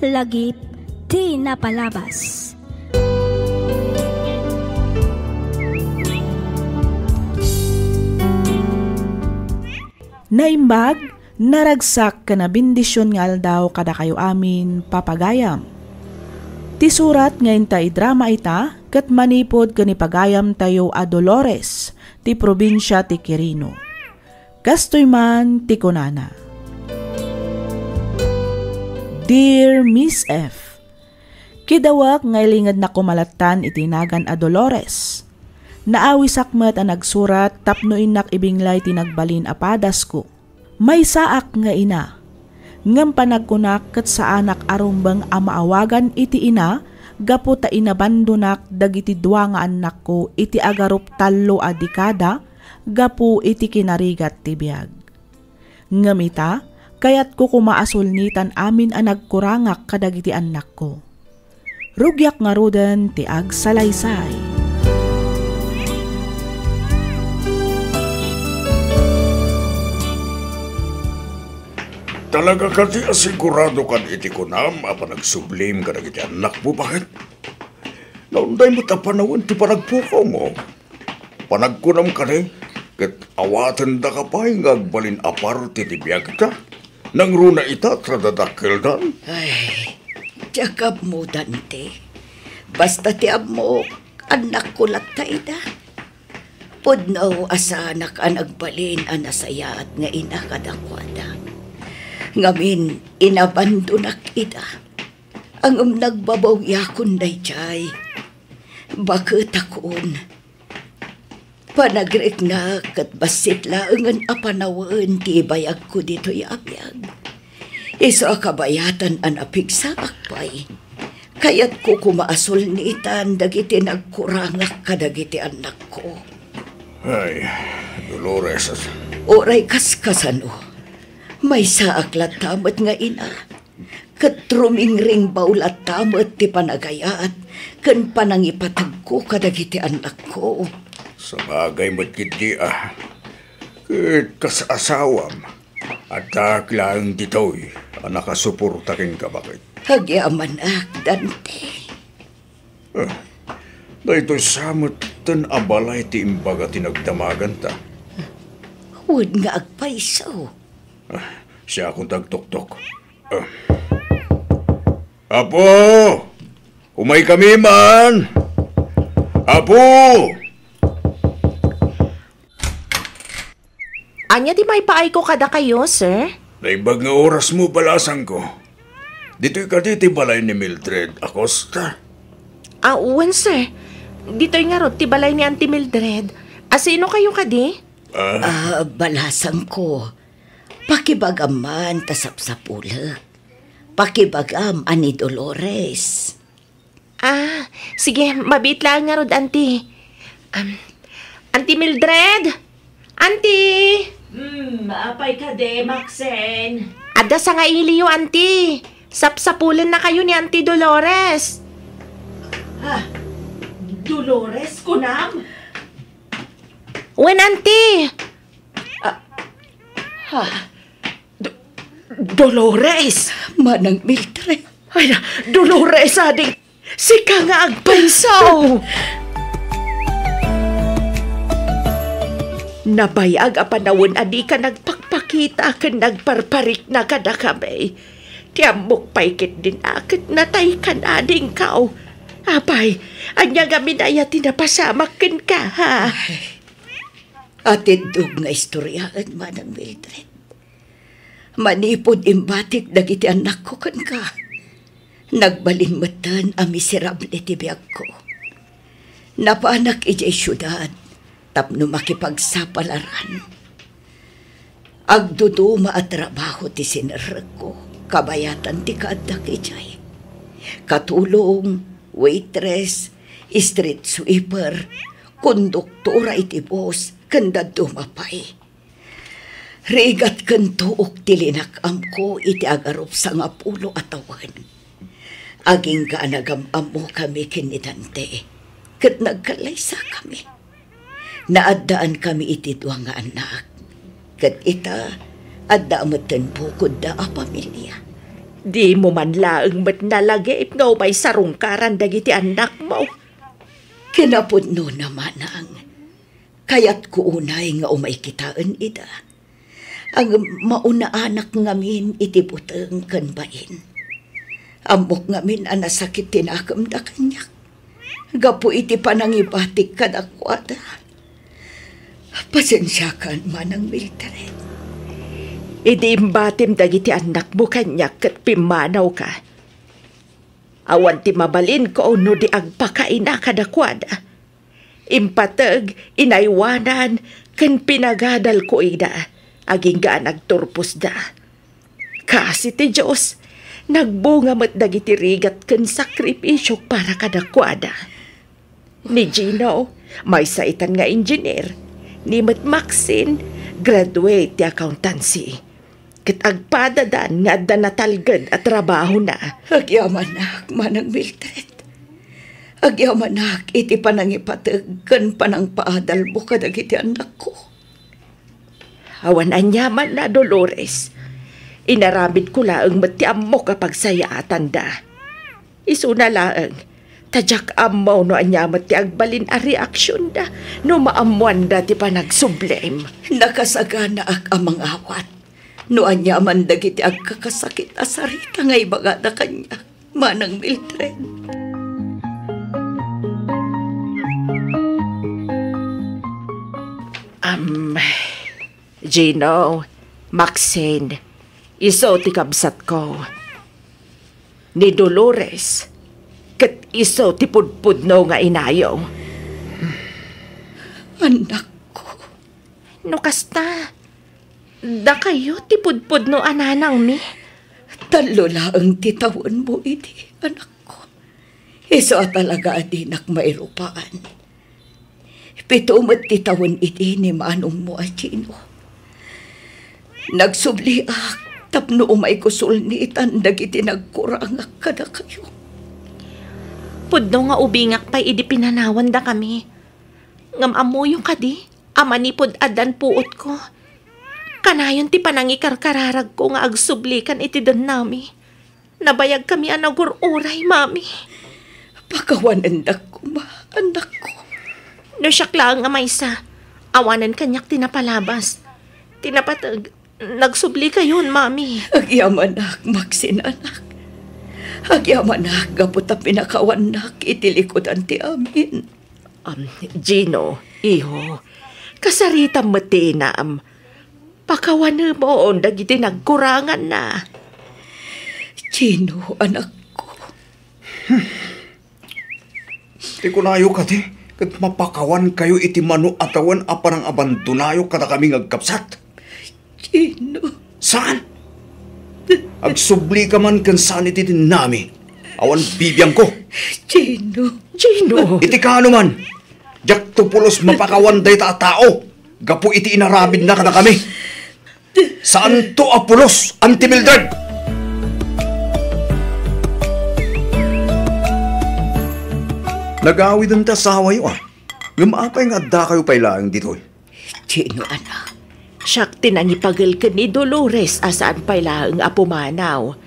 lagip ti napalabas. Naimbag, naragsak ka na bendisyon nga aldaw kada kayo amin papagayam. Ti surat ngayon tayo drama ita, kat manipod kanipagayam tayo a Dolores, ti probinsya ti Quirino. Kastoy man ti kunana. Dear Miss F, kidawak ngaylingad na kumalatan itinagan a Dolores. Naawisakmat ang nagsurat tapno inak ibinglay tinagbalin apadas ko. May saak nga ina. Ngam panagkunak kat sa anak arumbang amaawagan iti ina, gapu ta inabandonak dagiti dua nga anak ko iti agarup tallo a dekada, gapu iti kinarigat ti biag. Ngam ita, kayat ko kumaasulnitan amin ang nagkurangak kadagiti anak ko. Rugyak nga ruden ti agsalaysay. Talaga ka di asigurado kan iti kunam apa nagsublim ka iti anak mo, bakit? Naunday mo tapanawan ti panagpukaw mo. Panagkunam ka rin, kat awatan da ka pa yung agbalin aparte ti biyag ta. Nang runa ita tradadakil dan. Ay, tiyagab mo, Dante. Basta tiyab mo, anak ko lata ita. Pudnaw asanak ang agbalin ang nasayat nga ina kadakwada. Ngamin, inabandonak ita. Ang nagbabaw yakon day chay. Bakit akon? Panagrek na kat basit laangan apanawaan ti bayag ko dito yapyag. Isa kabayatan ang apigsa akpay. Kaya't ko kumaasul ni itan dagiti nagkurangak kadagiti anak ko. Ay, Dolores. Oray kaskasano. May saaklat tamat nga ina. Katruming ring baulat tamat ti panagayat. Kan panangipatag ko kadagiti anak ko. Sa bagay matkiti Kit kasasawam. At taklang ditoy. Nakasuportakin ka bakit? Hagyaman Dante. Dahito'y samot tan abalay ti imbaga tinagdamagan ta. Huwag nga agpaisaw. Siya akong tagtok-tok. Apo! Umay kami man! Apo! Anya di may paay ko kada kayo, sir? Naibag nga oras mo balasan ko. Dito'y kaditi balay ni Mildred Acosta. Uwan, sir. Dito'y nga rot, ti balay ni Auntie Mildred. Sino kayo kadi? Balasan ko. Pakibagam man tasapsapula. Pakibagam ani Dolores. Sige, mabit lang nga rod, Auntie. Auntie Mildred? Auntie! Maapay ka de, Maxen. Ada sa nga iliyo, Auntie. Sapsapulan na kayo ni Auntie Dolores. Dolores, kunam? Wen, Auntie? Dolores! Manang Mildred. Ay, Dolores, ading. Sika nga agpaisaw. Nabayag apanawon adi ka nagpakpakita ka nagparparik na kada kami. Tiyamok paikit din akit natay ka na ading kao. Apay, anya gamin ay tinapasamakin ka, ha? Atindog nga istoryaan, Manang Mildred. Manipod imbatik dagiti anak ko kan ka. Nagbalin matan ang miserable ti biyag ko. Napaanak ijay syudad, tapno makipagsapalaran. Agduduma at trabaho ti sinerek ko, kabayatan ti kaadak ijay. Katulong, waitress, street sweeper, konduktora iti boss, kanda dumapay. Rigat kantuok tilinakam ko iti agarup sa nga pulo atawan. Aging kaanagam-am mo kami kinitante, kat nagkalaysa kami. Naadaan kami iti duwa nga anak, kat ita adda amatan bukod da a pamilya. Di mo man laeng mat nalagip nga may sarungkaran dagiti anak mo. Kinapudno naman ang kayat ko unay nga umay kitaan ida. Ang mauna anak ngamin iti buteng kanbain. Ambok ngamin anasakit tinakam da kanyak. Gapo iti panangibatik kadakwada. Pasensyakan manang Mildred. Idi imbatim dagiti anak mo kanyak kat pimanaw ka. Awan ti mabalin ko no di agpakaina kadakwada. Impatag, inaywanan, kan pinagadal ko ida, aging ga nagturpos da. Kasi ti Diyos, nagbunga mat dagiti rigat kan sakripisyo para kadakwada. Ni Gino, may saitan nga engineer. Ni Mat Maxine, graduate ti accountancy. Kat agpadadan nga da natalgad at trabaho na. Agyamanak, manang Mildred. Agyamanak, iti panangipatag kan panang paadal mo kadagiti anak ko. Awan anyaman na Dolores. Inaramid ko laang matiam mo kapag sayaatan da. Isuna laang, tadyak amaw no anyaman ti agbalin a reaksyon da no maamuan da ti panagsublem. Nakasagana ak amang awat. No anyaman dagiti agkakasakit asarita nga ibagada kanya, manang Mildred. Gino, Maxine, iso ti kabsat ko. Ni Dolores, kat iso ti pudpudno nga inayo. Anak ko. No kasta, da kayo ti pudpudno ananang mi. Talo laang titawan mo iti, anak ko. Iso talaga adinak mairupaan. Pito mat titawan iti ni manong mo at Gino. Nagsubliak, tapno umay kusulnitan, dagiti nagkurangak kada kayo. Pudno nga ubingak pa'y idi pinanawan da kami. Ngam amoyo ka di, ama ni pud adan puot ko. Kanayon ti panangikarkararag ko nga agsublikan iti dan nami. Nabayag kami anagururay, mami. Pakawanandak ko, anak ko. No siyak lang nga maysa, awanan kanyak tinapalabas. Tinapatag, nagsubli kayon, mami. Agyamanak, Maxine, anak. Agyamanak, gaputa pinakawanak, itilikodan ti amin. Gino, iho, kasarita matinam. Pakawan mo, dagiti nagkurangan na. Gino, anak ko. Di ko nayo ka ti. Kat mapakawan kayo iti mano atawan apan ang abandonayo kada kami ngagkapsat. Gino. Saan? Agsubli ka man kan saan iti nami. Awan bibiyang ko. Gino. Gino. Iti ka ano man. Jak tupulos mapakawan day ta tao. Gapu iti inarabid na kada kami. Saan to apulos, Auntie Mildred? Nag-awid ang tasawa yun Ngumapay nga adda kayo pailaang dito Gino, anak. Siyak tinangipagal ka ni Dolores asaan pailaang apumanaw.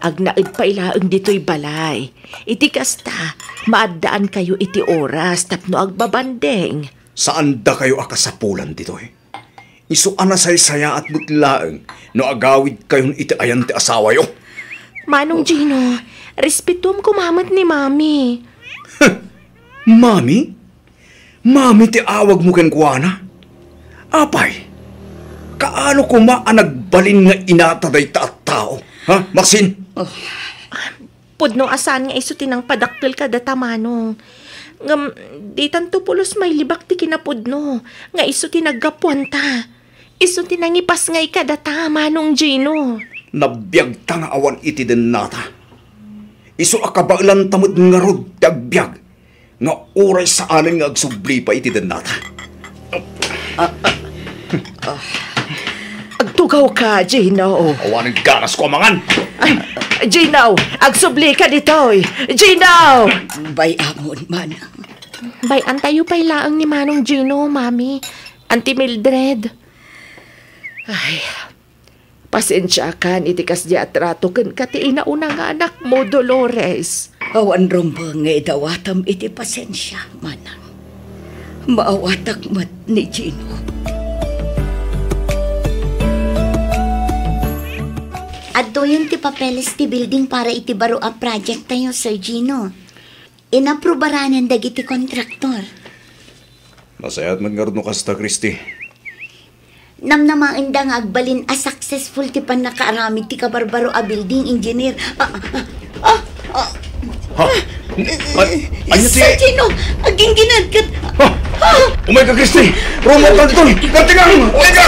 Agnaid pailaang dito'y balay. Iti kasta, maadaan kayo iti oras tapno agbabandeng. Saan da kayo akasapulan dito Isu anasay-saya at butlaang no agawid kayon iti ayan ti asawa yo. Manong Gino, respetum kumamat ni mami. Mami? Mami ti awag mo ken kuana? Apay, kaano nagbalin nga inataday ta at tao? Ha, Maxine? Pudno asan nga iso tinang padakkel ka data manong. Ngam, di tanto pulos may libak ti kinapudno. Nga iso tinaggapuan ta. Iso tinangipas nga ikadata, manong Gino. Nabiyag ta nga awan iti den nata. Iso akabailan tamod nga rod ti agbyag. Nga oray sa anin nga agsubli pa iti den nata. Agtugaw ka, Gino. Awan ang ganas ko amangan. Gino, agsubli ka dito'y. Gino! Bayamon, manang. Bay, antayo pa'y laang ni manong Gino, mami. Auntie Mildred. Ay, Pasensya kan itikas di atrato ken kati inauna nga anak mo, Dolores. Awan rumba nga idawatam iti pasensya, manang. Maawatak mat ni Gino. Adto yun ti papeles ti building para iti baro a project tayo, Sir Gino. Inaprobaranan dagiti kontraktor. Masayat man nga rin no kasta, Christy. Namnamain da nga agbalin a successful ti panakaaramid ti kabarbaro a building engineer. Ha? Ano si... Sir Gino, aging ginadkat. Umay ka, Christy! Rumot na dito! Gantingan! Umay ka!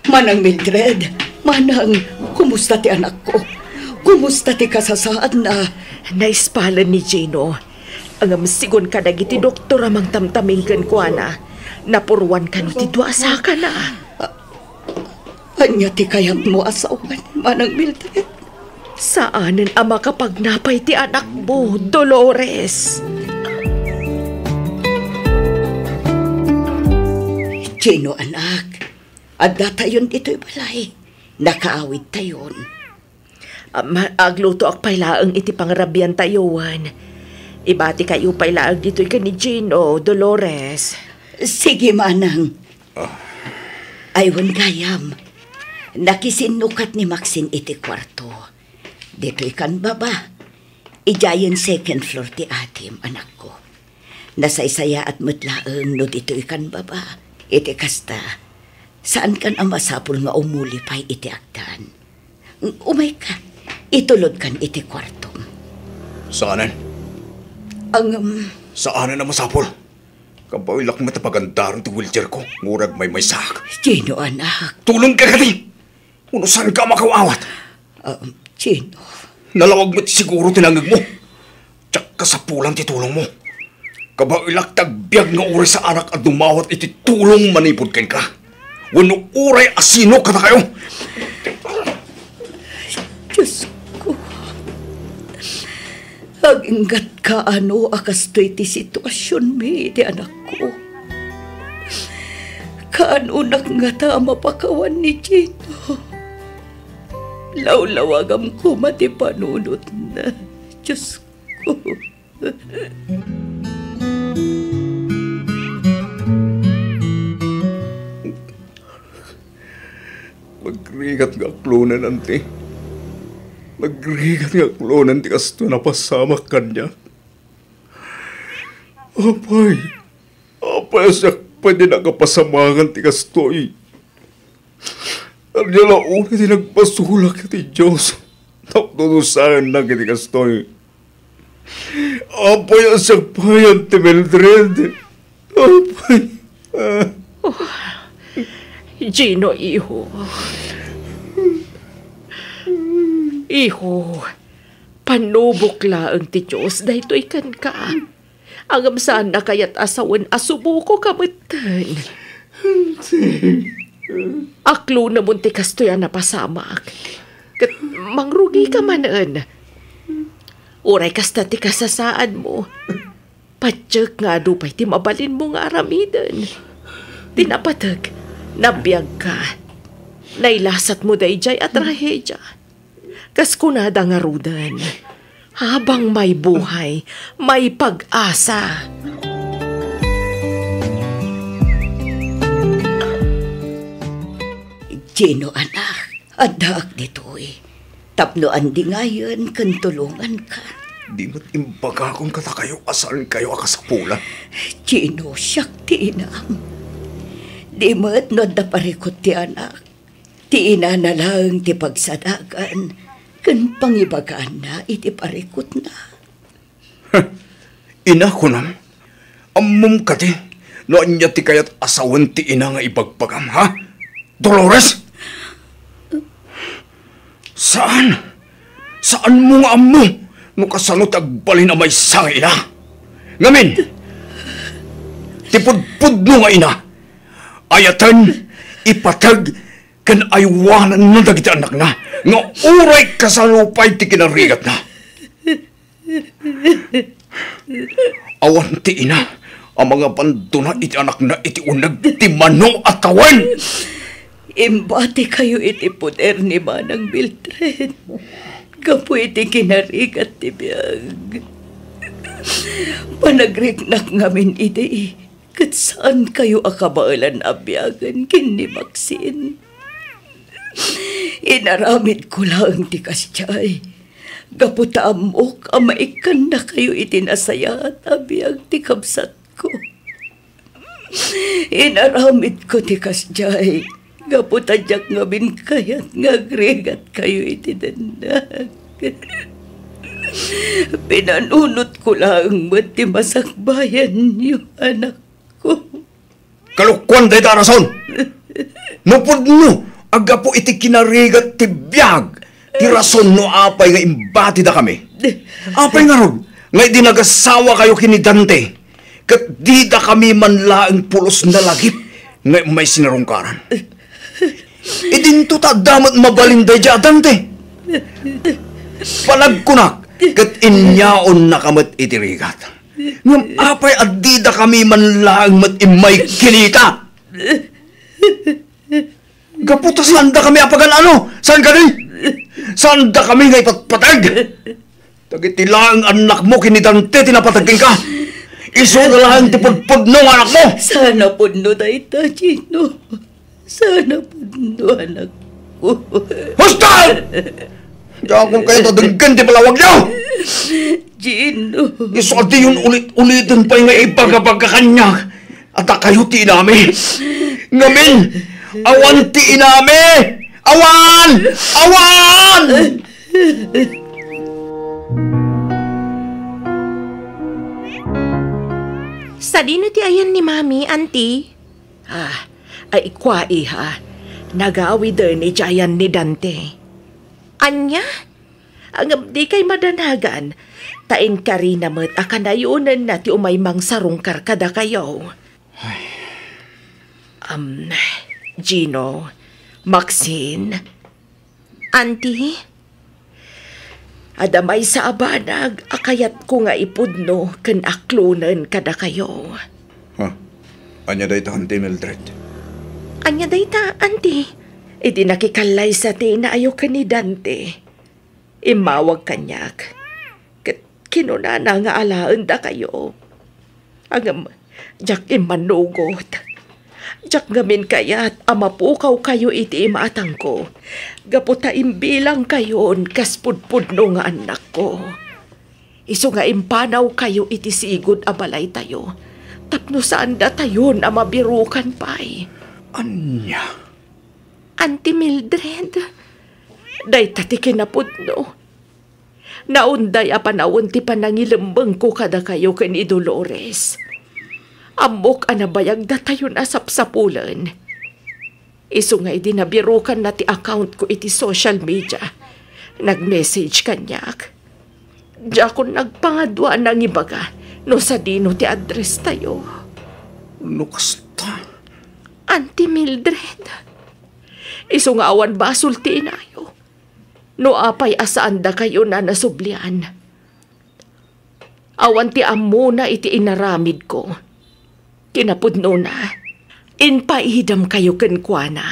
Manang Mildred, manang, kumusta ti anak ko? Kumusta ti kasasaad na? Naispalan ni Gino. Ang sigon ka dagiti doktor amang tamtaming ken kuana. Napurwan ka no ti duasa ka na. Anya ti kayat mo asawan, manang Mildred? Saanen ang makapagnapay ti anak mo, Dolores? Gino, anak. Adda tayon ito'y balay. Nakaawid tayon. Agluto ak pailaang iti pangrabian tayowan. Ibati kayo pailaang dito'y ka ni Gino, Dolores. Sige, manang. Aywan gayam. Nakisinukat ni Maxine iti kwarto. Dito'y kan baba. Ijayan second floor ti atim, anak ko. Nasaysaya at mutlaang no dito'y kan baba. Iti kasta. Saan kan ang masapul nga umulipay iti agdan? Umay ka, itulod kan iti kwartong. Saanan? Saanan na masapul? Kabailak matapagandaron ti wheelchair ko. Murag may sak. Gino, anak. Tulong ka kati! Uno saan ka makawawat? Gino. Nalawag mo siguro tinangag mo. Tsak kasapulan ti tulong mo. Kabailak tagbiag nga uri sa anak at dumawat iti tulong manipod ken ka. Wano uray asino ka na kayo? Diyos ko. Aginggat ka ano akastoy ti sitwasyon mi di anak ko. Kaano nga ta mapakawan ni Gino. Lawlawagam ko mati panunot na. Diyos ko. Magrigat nga aklonan, ante. Magrigat nga aklonan ti kasto na pasamak kanya. Apay siya pwede nakapasamangan ti kastoy. Arya launa ti nagpasulak ti Diyos. Tapnunusahan na ti kastoy. Apay siya payan ti Mildred. Apay. Gino, iho. Iho, panubok laang ti Diyos, dahito ikan ka. Agam saan na kaya't asawan asubuko kamatan. Aklo na munti kastoyan na pasamak. Kat mangrugi ka manan. Uray kasta ti kasasaan mo. Patsyak nga dupay ti mabalin mo nga aramidan. Tinapatag. Nabiyag ka. Nailasat mo dayjay at rahedya. Kas kunada nga rudan. Habang may buhay, may pag-asa. Gino, anak. Adak dito'y. Tapnoan di ngayon kan tulungan ka. Di mo't imbagakon ka ta kayo asan kayo akasapulan. Gino, siyak ti inam. Di mo't no da parikot ti anak. Ti ina na lang ti pagsadagan. Kan pangibagaan na iti parikot na. Ina ko nam. Amom ka ti. No anya ti kayat asawan ti ina nga ibagpagam, ha? Dolores? Saan? Saan mo nga amo? No kasano tagbalin na may sang ina? Ngamin! Tipudpud no nga ina. Ayatan, ipatag, kan aywanan na dagiti anak na. Nga uray kasalupay ti kinarigat na. Awan ti ina, ang mga banduna iti anak na iti unag ti Manong at Kawan. Imbati kayo iti puder ni Manang Mildred. Kapo iti kinarigat ti biyag. Panagriknak ngamin iti, kat saan kayo akabaalan abyagan kin ni Maxine. Inaramid ko lang ti kasyay. Gaputa amok, amaikan na kayo itinasaya at abiyag ti kabsat ko. Inaramid ko ti kasyay. Gaputa jak nga binkayat nga agregat kayo itinanag. Pinanunot ko lang mo't ti masakbayan yung anak ko. Kalukwan day tarason! Nupod no, aga po iti kinarigat ti biyag. Ti rason no apay nga imbati da kami. Apay nga ron, nga dinagasawa kayo kini Dante. Kat di da kami manlaang pulos na lagip nga may sinarungkaran. Idinto ta damat mabalinday dya, Dante. Palagkunak, kat inyaon na kamat itirigat. Ngam apay at di da kami manlaang mat imay kinita. Gaputa saan da kami apagan ano? Saan ka rin? Saan da kami nga ipatpatag? Tagitilang anak mo kini Dante tinapatagin ka. Iso na lang tipudpud no anak mo. Sana pudno dayta, Gino. Sana pudno anak ko. Hustal! Diyan kung kayo tadaggan di palawag niyo. Gino. Iso di yun ulit-ulitin pa yung ibagabaga kanya. At kayo ti inami. Ngamin, awan ti inami! Awan! Awan! Sa dino ti ayan ni Mami, Auntie? Ay kwai ha. Nagawi din ni Jayan ni Dante. Anya? Ang di kay madanagan, tain ka rin namat akanayunan na ti umaymang sarungkar kada kayo. Gino, Maxine, Auntie? adamay sa abanag, akayat ko nga ipudno ken aklunan kada kayo. Anya day Tante Mildred. Anya dayta, Auntie? Iti nakikalay sa ti na ayo ka ni Dante. Imawag kanyak. Kinunana nga alaan da kayo. Ang jak imanugot. Jak ngamin kayat amapukaw kayo iti imaatang ko. Gaputa imbilang kayon kaspudpudno nga anak ko. Iso nga impanaw kayo iti sigod abalay tayo. Tapno saan da tayon amabirukan pa'y. Anya? Auntie Mildred? Day tati kinapudno. Naunday apanawon ti panangilembeng ko kada kayo ken ni Dolores. Amok anabayag da tayo nasapsapulan. Iso nga idinabirukan na ti account ko iti social media. Nag-message kanyak. Diya ko nagpangadwa ng ibaga no sa dino ti address tayo. Lukasta. Auntie Mildred? Iso nga awan basol ti inayo. No apay asaan da kayo na nasublian. Awan ti amo na iti inaramid ko. Kinapudno na. Inpaidam kayo kenkwana.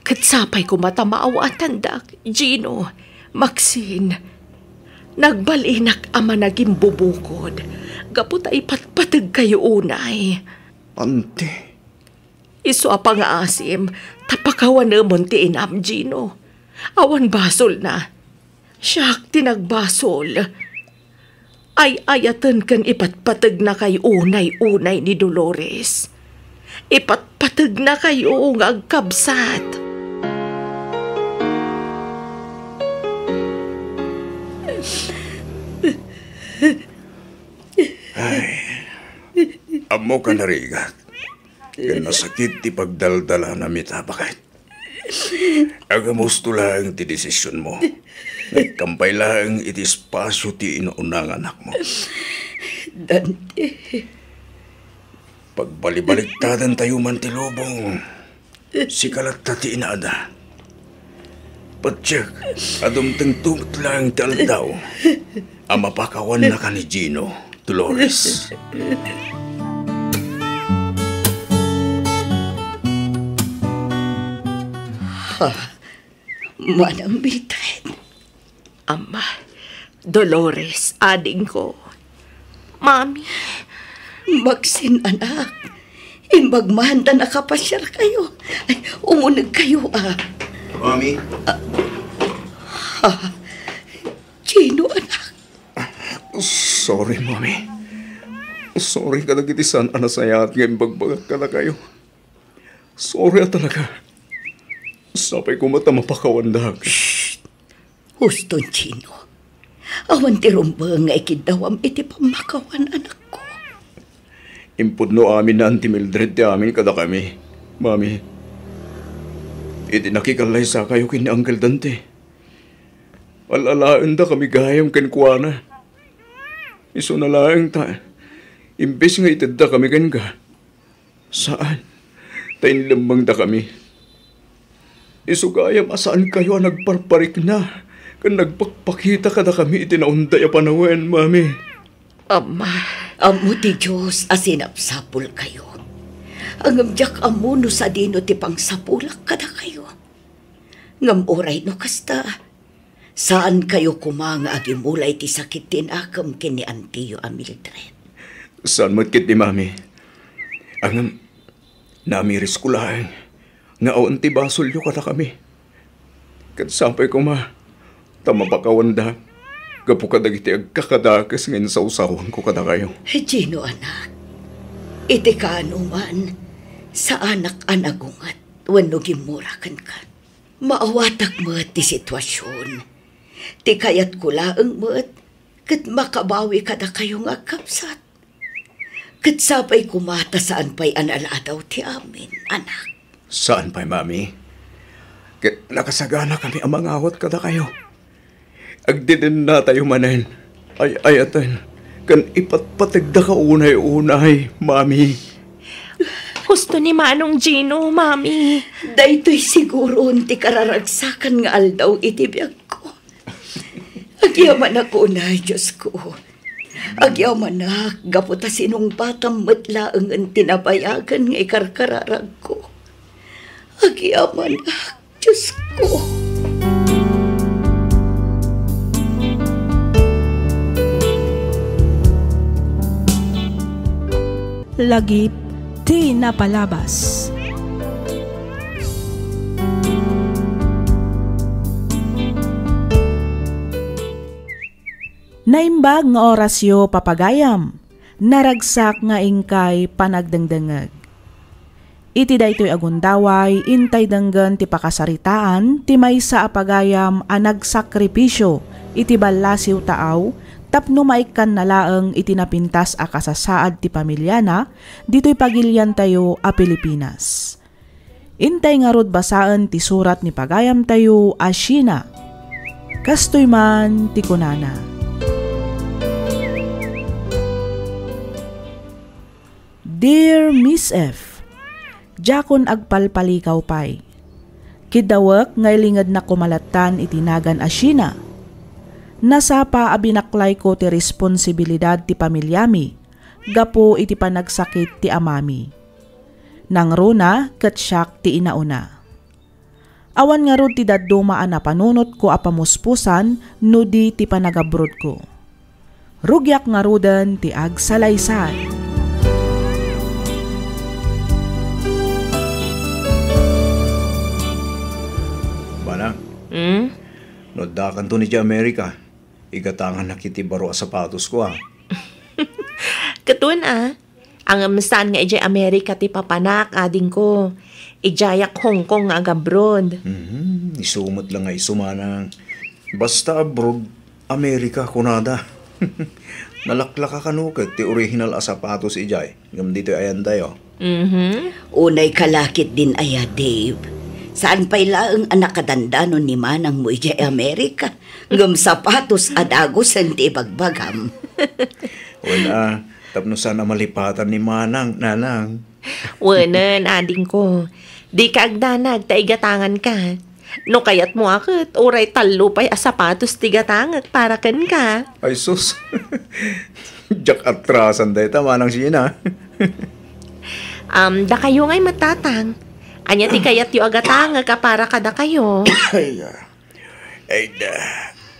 Katsapay ko matamaaw at tandak, Gino, Maxine. Nagbalinak ama naging bubukod. Gapot ay patpatag kayo unay. Ante. Iso apa nga asim, tapakawan namon ti inam, Gino. Awan basol na. Siyak tinagbasol. Ay ayatan kan ipatpatag na kay unay-unay ni Dolores. Ipatpatag na kayo ng agkabsat. Ay, amo ka narigat. Yan nasakit ti pagdaldala na mitabakit. Agamusto lang ti desisyon mo. Nagkampay lang iti espasyo ti inuunang anak mo. Dante. Pagbalibaligtadan tayo man ti lubong, sikalat ta ti inaada. Patsyag, adumtang tumot lang ti aldaw. Mapakawan na ka ni Gino, Dolores. Manang Mildred. Ama, Dolores, ading ko. Mami, Magsin, anak. Imbagmahanda na kapasyar kayo. Ay, umunag kayo, Mami? Gino, anak. Sorry, Mami. Sorry ka na gitisan, anasaya at ngayon bagbagat ka na kayo. Sorry talaga. Sapay ko mata mapakawandag. Huston, Gino. Awan ti rumba nga ikidawam iti pamakawan, anak ko. Impudno amin na Auntie Mildred ti amin kada kami. Mami, iti nakikalay sa kayo kini Uncle Dante. Alalaan da kami gayam kenkwana. Iso na lang ta. Imbes nga itid da kami ka. Saan? Tayin lambang da kami. Iso gayam asaan kayo nagparparik na. Kan nagpakpakita kada kami itinaunday a panawen, Mami. Ama, Amo ti Diyos asinapsapul kayo. Ang amjak amuno sa dino ti pangsapulak kada kayo. Ngam oray no kasta. Saan kayo kumanga agimulay ti sakit tinakam kini Antiyo a Mildred? Saan matkit ni Mami? Ang namiris ko lang. Nga awan ti basolyo kada kami. Kat sampay ko tamapakawanda. Gapo ka dagiti agkakadakas ngayon sa usawan ko kada kayo. Gino, anak. Iti ka anuman sa anak anagungat wano gimurakan ka. Maawatak mo ti sitwasyon. Ti kayat kulaang mo kat makabawi kada kayo nga kapsat. Kat sapay kumata saan pa'y analadaw ti amin, anak. Saan pa'y, Mami? Kat nakasagana kami ang mga awat kada kayo. Agdidin na tayo manen. Ay ayatan. Kan ipatpatigda ka unay-unay, Mami. gusto ni Manong Gino, Mami. Daytoy siguro unti kararagsakan nga aldaw iti biyag ko. Agyaman ako na, Diyos ko. Agyaman na, gaputa sinong batang matlaang ang tinabayagan nga ikarkararag ko. Agyaman na, Diyos ko. Lagip ti napalabas. Naimbag nga orasyo papagayam, naragsak nga ingkay panagdengdengeg. Iti daytoy agundaway, intay denggen ti pakasaritaan, ti maysa a pagayam a nagsakripisyo, iti ballasiw taaw, tapno maikan na laeng itinapintas a kasasaad ti pamilyana, dito'y pagilyan tayo a Pilipinas. Intay nga rod basaan ti surat ni pagayam tayo a Sheena. Kastoy man ti kunana. Dear Miss F, Jakon agpalpalikaw pay. Kidawak ngay lingad na kumalatan itinagan a Sheena. Nasapa abinaklay ko ti responsibilidad ti pamilyami, gapo iti panagsakit ti amami. Nang runa, katsyak ti inauna. Awan nga rod ti daddumaan na panunot ko a pamuspusan, nudi ti panagabrod ko. Rugyak nga rodan ti agsalaysay. Banang, nodakan to ni di Amerika. Igatangan na kiti baro a sapatos ko Katun ang amsan nga ijay Amerika ti papanak ading ko. Ijayak Hong Kong nga abroad. Isumot lang nga isumanang. Basta abroad, Amerika kunada. Nalaklaka kanukat ti original a sapatos ijay. Ngam dito ayan tayo. Unay kalakit din aya, Dave. Saan pa'y laang anak kadandanon ni Manang mo ijay Amerika? Ngam sapatos adagos ang tibagbagam. Wala, tapno sana malipatan ni Manang, nanang. Wanan ading ko. Di ka agdanag taigatangan ka. No kayat mo akit, uray talupay a sapatos tigatangag para ken ka. Ay sus. Jak atrasan day tamanang sina. Da kayo ngay matatang. Anya ti kayat yu agatangag ka para kada kayo. Ay da,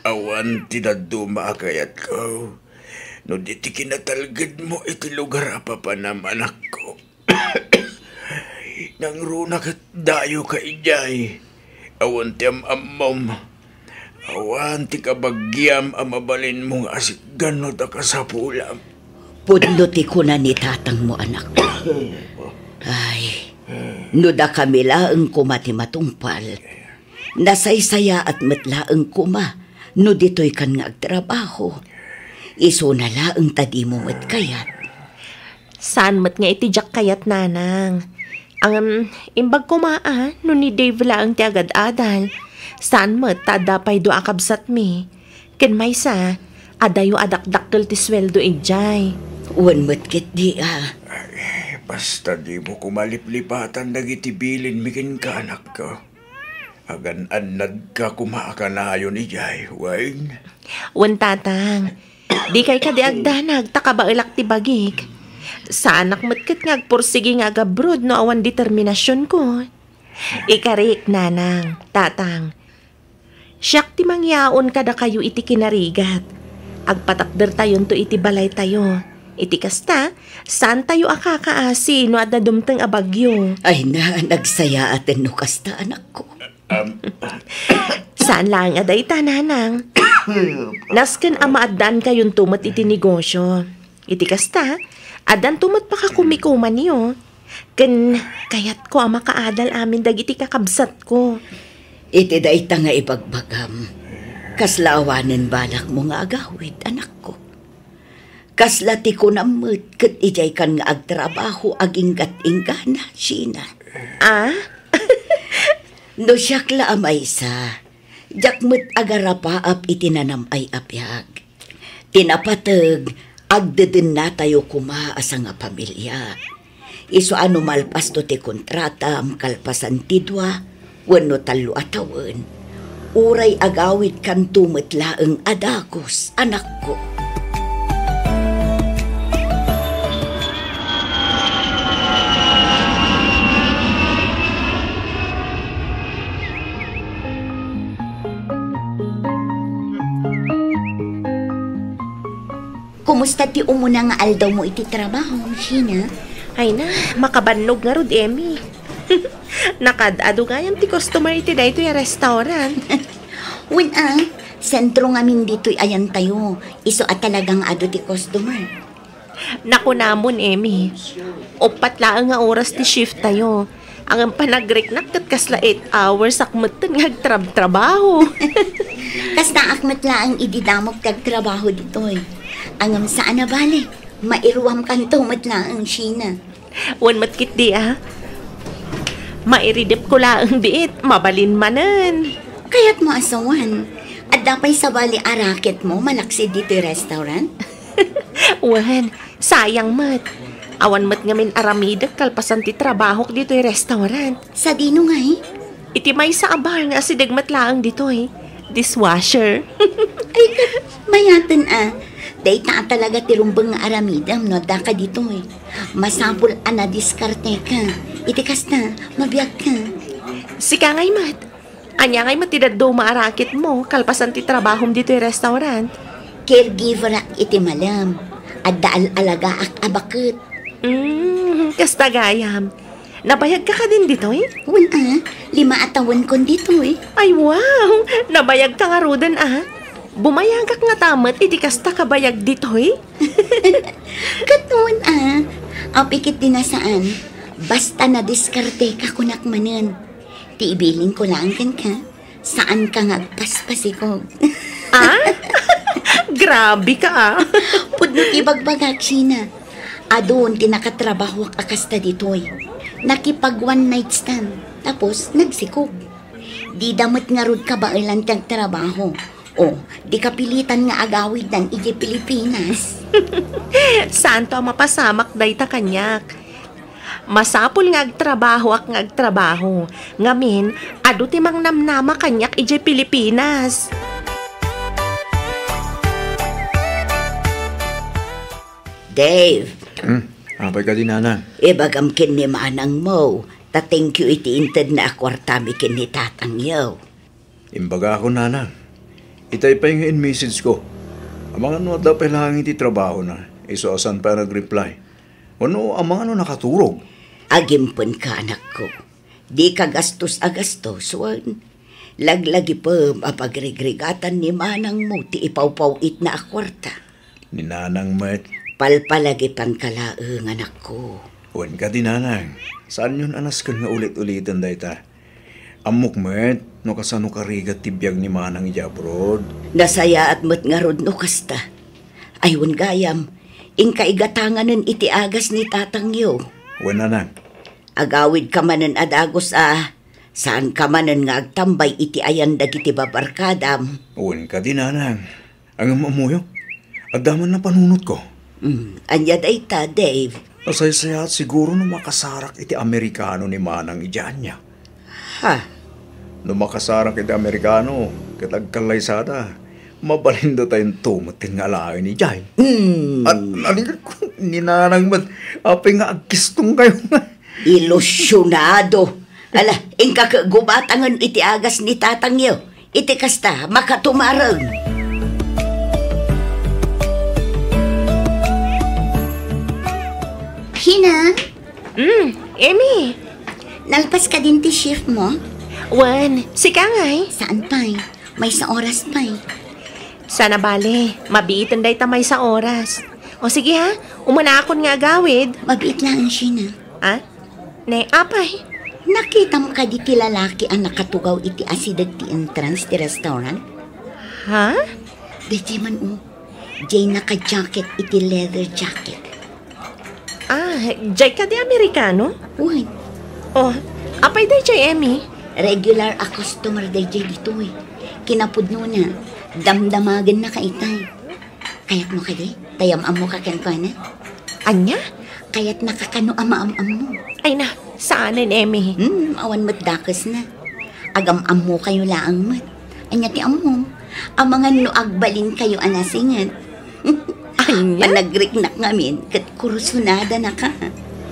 awan tinaduma kayat ko. No di ti kinatalgad mo iti lugar apa pa naman ako. Nang runak at dayo ka ijay. Awan ti amam. Awan ti kabagyam amabalin mong asik ganot ka sa pulam. Pudloti ko na ni tatang mo, anak ko. Ay, no da kami laeng kuma ti matungpal. Nasaysaya at matlaeng kuma, no dito'y kan nga agtrabaho. Iso na laeng tadi mo mat kayat. Saan mat nga itijak kayat nanang? Ang imbag kumaa, no ni Dave lang ti agad-adal. Saan mat tadapay do akabsat mi? Ken maysa, adayo adakdakkel ti sweldo ijay. Uwan mat kit di Basta di mo kumaliplipatan nagitibilin mikin ka anak ko. Agan-anad ka kumakanayon ni Jay, Wayne. Wan tatang, di kay ka di agdanag, takabailak ti bagik. Sa anak matkat ngagpursige nga gabrod no awan determinasyon ko. Ikarik nanang, tatang. Siyak ti mangyaon kada kayo iti kinarigat. Agpatakder tayon to iti balay tayo. Iti kasta, saan tayo akakaasi no adda dumteng abagyo? Ay na, nagsaya atin no kasta anak ko. Saan lang aday tananang? Nasken ama addan kayon tumat iti negosyo. Iti kasta, adan tumat pakakumikuman niyo. Ken kayat ko ama kaadal amin dagiti kakabsat ko. Iti dayta nga ibagbagam. Kaslaawanen balak mo nga agawid, anak ko. Kaslati ko namut ket ijay kan nga agtrabaho aginggat-ingana, Sheena. No siyakla amaysa, jakmet agarapaap itinanam ay apyag. Tinapatag, agdeden na tayo kuma asa nga pamilya. Iso ano malpas to ti kontrata am kalpasan tidwa, wano talo atawan. Uray agawid kan tumetlaeng adakos, anak ko. Kumusta ti umuna nga aldaw mo iti trabaho, Sheena? Ay na, makabannog nga rod, Emmy. Nakadado nga yung ti customer iti da ito yung restaurant. Sentro ngamin dito'y ayan tayo. Iso at talagang ado ti customer. Naku namon, Emmy. Upat lang nga oras ti shift tayo. Ang panag-reknak kat kasla 8 hours akmatan nga trabaho. Kas naakmat lang ididamog kag trabaho dito'y. Angam saan na bali, mairuam kanto matlaang Sheena. Wan matkit di Mairidip ko lang diit, mabalin manan. Kaya't mo asawan. At dapay sa bali arakit mo, malaksid dito yung restaurant? Wan, sayang mat. Awan mat ngamin aramida kalpasan ti trabaho dito yung restaurant. Sa dino nga Iti may sa abal nga si degmat lang dito dishwasher. Ay, mayatan Day ta talaga tirumbang nga aramidam no da ka dito Masapul na diskarte ka. Itikas na, mabiyag ka. Sika ngay mat. Anya ngay matidad do maarakit mo kalpasan ti trabahom dito yung restaurant. Caregiver iti malam. At daal alaga ak abakit. Kasta gayam. Nabayag ka din dito 5 atawan kon dito Ay wow, nabayag ka nga rudan Bumayagak nga tamat, iti kasta kabayag dito Katuan Apikit din na saan. Basta na diskarte ka kunak manan. Tiibilin ko lang kan ka. Saan ka nga paspasikog. Grabe ka Pudno ibagbagak Sheena. Adon tinakatrabaho akasta ditoy. Nakipag one night stand. Tapos nagsikog. Di damot nga rod ka ba ilang trabaho. Di kapilitan nga agawid ng iji Pilipinas. Saan to ang mapasamak day ta kanyak? Masapul nga agtrabaho ak nga agtrabaho. Ngamin, adu timang namnama kanyak ijay Pilipinas. Dave, Apay ka din, Nanang. ibagam kin ni manang mo. Ta-thank you iti inted na akwartami kin ni tatang yaw. Imbaga ako, Nanang. Itay pa yung in-message ko. Amang ano daw lang iti trabaho na. Iso asan pa nag-reply. Ano, amang ano nakaturog. Agimpon ka, anak ko. Di ka gastos-agastos, wan. Laglagi pa mapagregrigatan ni manang mo ti ipaw-pawit na akwarta. Ni Nanang Met. Palpalagi pang kalaeng, anak ko. Wan ka din, Nanang. Saan yun anas ka nga ulit-ulitan dahi ta? Amok, Met. No kasano karigat tibiyag ni Manang ija abroad. Nasaya at mat nga rod no kasta. Aywan gayam, inkaigatanganan iti agas ni tatang yo. Wan, Nanang. Agawid ka manan adagos saan ka manan nga agtambay iti ayan dagiti babarkadam. Wan ka din, Nanang. Ang mamuyo. Agdaman na panunot ko. Anya day ta, Dave. Nasay-saya at siguro no makasarak iti Amerikano ni Manang ijaan niya. Ha? No makasarak iti Amerikano, katagkalaysada, mabalindo tayong tumatin nga alayo ni Jai. At naligat ko, ni Nanang Mat, apay nga agkistong kayo nga. Ilusyonado. Ala, inkakagubatangan iti agas ni tatang yo. Iti kasta, makatumarang. Hina, Emi. nalpas ka din ti shift mo? Wan, sika ngay. Saan pa'y? May sa oras pa'y. Sana bale, mabiitan day tamay sa oras. O sige ha, umuna akon nga agawid. Mabiit lang siya na. Ha? Ne, apay. Nakita mo ka di ti lalaki ang nakatugaw iti asidag ti entrance ti restaurant? Ha? Di man Jay naka-jacket iti leather jacket. Jay ka di Amerikano? Uy, Oh, apay day Jay Emi. regular a customer day Jay dito eh. Kinapudno na. Damdamagan na kaitay. Kayat mo ka di? Tayam-am mo ka na? Anya? Kayat nakakano ama-am-am mo. Ay na, saanin Emi? Awan mo't dakas na. Agam-am mo kayo laang mat. Anya ti amom. Ang mga nuagbalin kayo anasingan. Anya? Panagriknak ngamin, kat kurusunada na ka.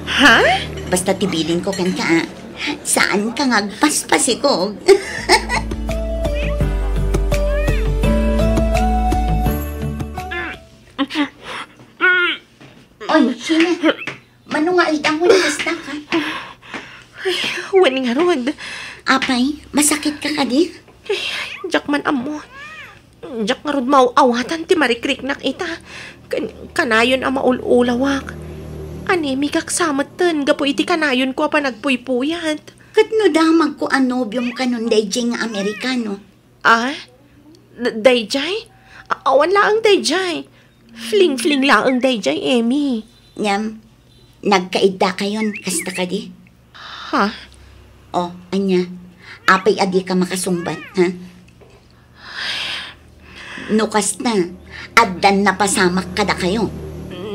Ha? Basta tibilin ko kan ka, saan ka ngagpaspasikog? Oy, sina, manungal daw mo basta ka. Wan nga rod. Apay, masakit ka ka di? Jak man amo. Jak nga rod mauawatan ti marikriknak ita. Kanayon ang maululawak. Anemi kaksamatan, gapo iti kanayon ko pa nagpuypuyat. Kat no damag ko anobyong kanon dayjay nga Amerikano. Dayjay? Awan laang dayjay. Fling-fling laang dayjay, Emi. Nyam, nagkaida kayon, kasta ka di? Ha? O, anya, apay adi ka makasumbat, ha? Nukas na, addan na pasamak kada kayo.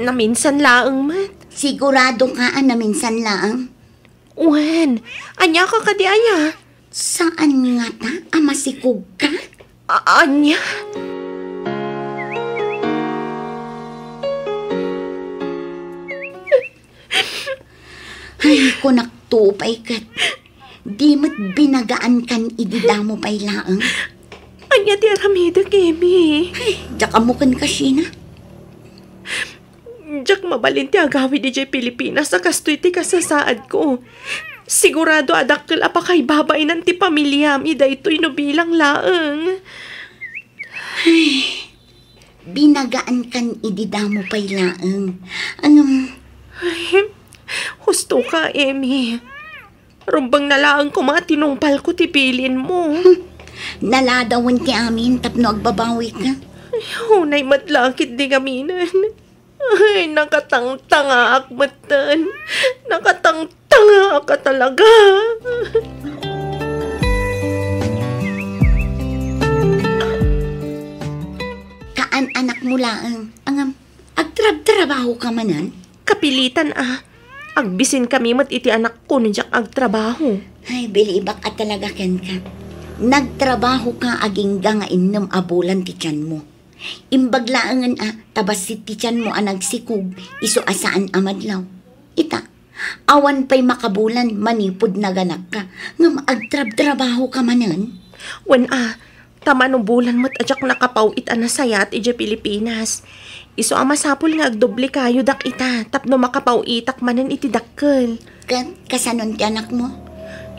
Naminsan laang mat. Sigurado ka na minsan laang. Wen, anya ka kadi aya? Saan nga ta? Amasikog ka? Anya? Ay, kunak tupay kat. Di mo't binagaan kan ididamo pay laang. Anya ti aramida, Kemi. Ay, jakamukan ka siya na. Jak mabalin ti agawid di jay Pilipinas sa kastoy ti kasasaad ko. Sigurado adakkel apakay babainan ti pamilyam ida ito'y no bilang laeng. Binagaan kan ididamo pay laang. Ay, husto ka, Emi. Rumbang nalaang ko mga tinungpal ko ti pilin mo. Naladawan ti amin tapno agbabawi ka. Ay, hunay matlakit di gaminan. Ay, nakatangtanga akmatan. Nakatangtanga ka talaga. Kaan anak mo laang. Agtrab-trabaho ka manan? Kapilitan Agbisin kami mat iti anak ko nandiyak agtrabaho. Ay, bilibak at talaga ken ka. Nagtrabaho ka agingga nga innem abulan ti tiyan mo. Imbaglaangan tabas si ti tiyan mo nagsikog, iso asaan amadlaw. Ita, awan pa'y makabulan, manipod na ganak ka, nga maagtrab-trabaho ka manan. Wen tama no bulan mo't adyak nakapaw it sayat iti Pilipinas. Iso masapul nga agdoble kayo dak ita, tapno makapaw itak manan iti dakkel. Kasanon ti anak mo?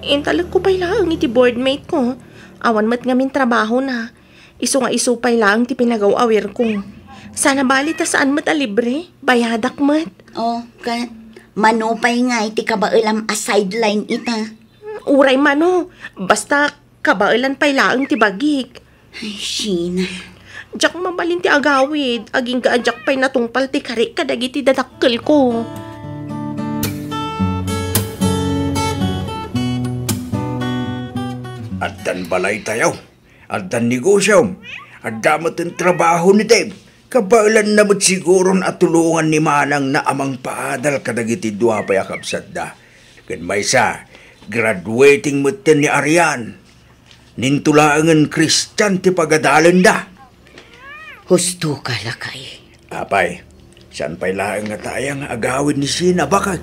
Intalag ko pa'y lang iti boardmate ko. Awan mat ngamin trabaho na. Iso nga isupay lang ti pinagaw-awir ko. Sana bali ta saan mat libre, bayadak mat. Oh, manupay nga iti kabailam sideline ita. Uray mano, basta kabailan pa'y lang ti bagik. Ay, Sheena. Diyak mabalin ti agawid, aging gaadyak pa'y natungpal ti karik kadagiti dadakkel ko. Addan balay tayo. Addan negosyo. Addamat ang trabaho ni Dave. Kabailan namot siguron at tulungan ni Manang na amang paadal kadagiti dua pa'y akabsat da. Kan may sa, graduating mutin ni Arian. Nintulaangan Christian ti pagadalan da. Husto ka lakay. Apay, saan pa'y laang nga tayang agawin ni Sina bakag?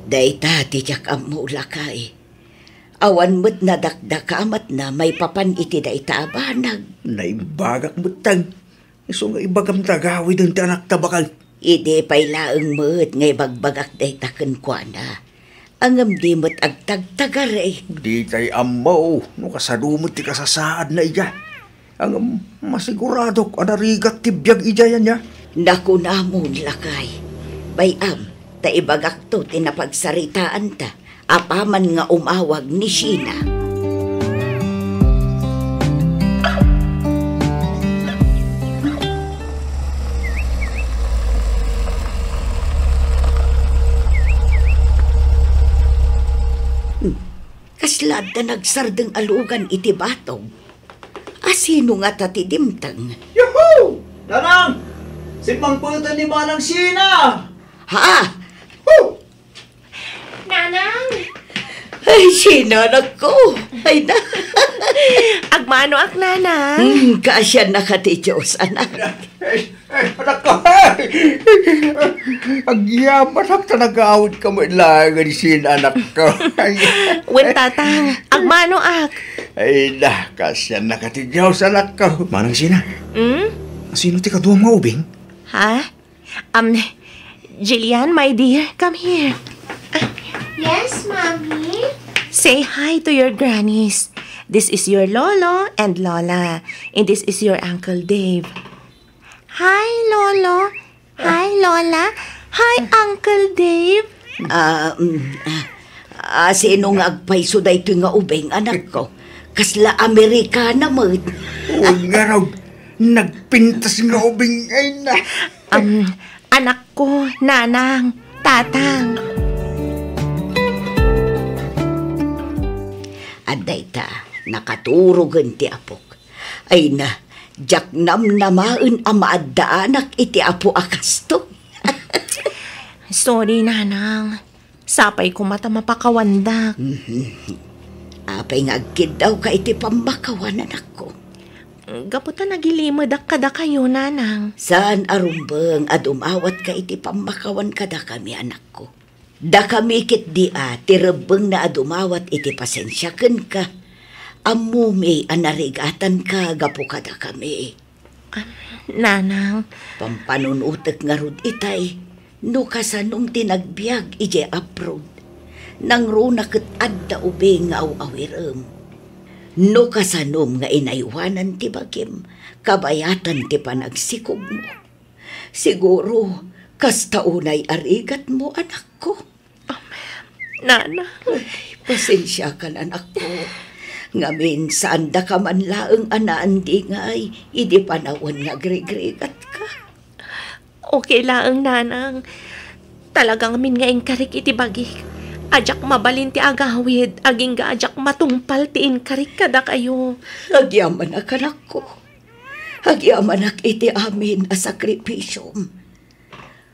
Dayta ti tiyak mo lakay. Awan mo't nadakdakamat na may papan iti dayta abanag. Naimbagak mutang. Iso nga ibagam tagawid ang tanak tabakag. Ide pa'y laang mo't ngay bagbagak dayta kenkwana. Angam di mo't agtagtagare. Di tay amaw, no kasadumot ti kasasaad na iya. Ang masigurado ko anarigat tibiyag ijayan niya. Naku namon lakay. Bayam, taibagak to tinapagsaritaan ta. Apaman nga umawag ni Sheena. Kaslad na nagsardeng alugan iti batog. Asino nga tatidimtang? Yuhuu! Nanang! Simang puto ni Manang Sheena! Ha? Woo! Nanang! Ay, Sheena, anak ko! Ay na! Agmano ak nanang? Kasya na ka ti Diyos, anak. Anak ko! Agyaman ak tanagawid ka mo ilangan ni Sina, anak ko. Wen tatang, agmano ak? Ay na, kasya na ka ti Diyos, anak ko. Manang Sina, sino ti kaduang maubing? Ha? Jillian, my dear, come here. Yes, Mommy? Say hi to your grannies. This is your Lolo and Lola. And this is your Uncle Dave. Hi, Lolo. Hi, Lola. Hi, Uncle Dave. Sino nga agpaiso da ito nga ubeng, anak ko? Kasla Amerikana mo. Huwag nga raw, nagpintas nga ubing ay na. Anak ko, nanang, tatang. Aday ta, nakaturugan ti apok. Ay na, jak namnamaen amaadaanak iti apo akasto. Sorry, nanang. Sapay ko mata mapakawandak. Apay nga agkid daw ka iti pambakawan, anak ko. Gaputa nagilimadak kada kayo, nanang. Saan arumbeng adumawat ka iti pambakawan kada kami, anak ko. Da kami kit di tirabeng na adumawat iti pasensyaken ka. Amumi anarigatan ka gapo kada kami. Nanang. Pampanunutek nga rod itay, no kasanong tinagbiag ije abroad. Nang runa ket adda ubing nga awawirem. No kasanom nga inaywanan ti bagim, kabayatan ti panagsikog mo. Siguro, kastaunay arigat mo, anak ko. Nanang. Pasensya ka, anak ko. Ngamin, saan da ka man laeng anaan di ngay, idi panawon nga grigrigat ka. Okay lang, nanang. Talagang min nga ingkarik iti bagik. Ajak mabalin ti agawid, aging ga ajak matungpal ti inkarik kada kayo. Agyaman ak, anak ko. Agyaman ak iti amin a sakripisyom.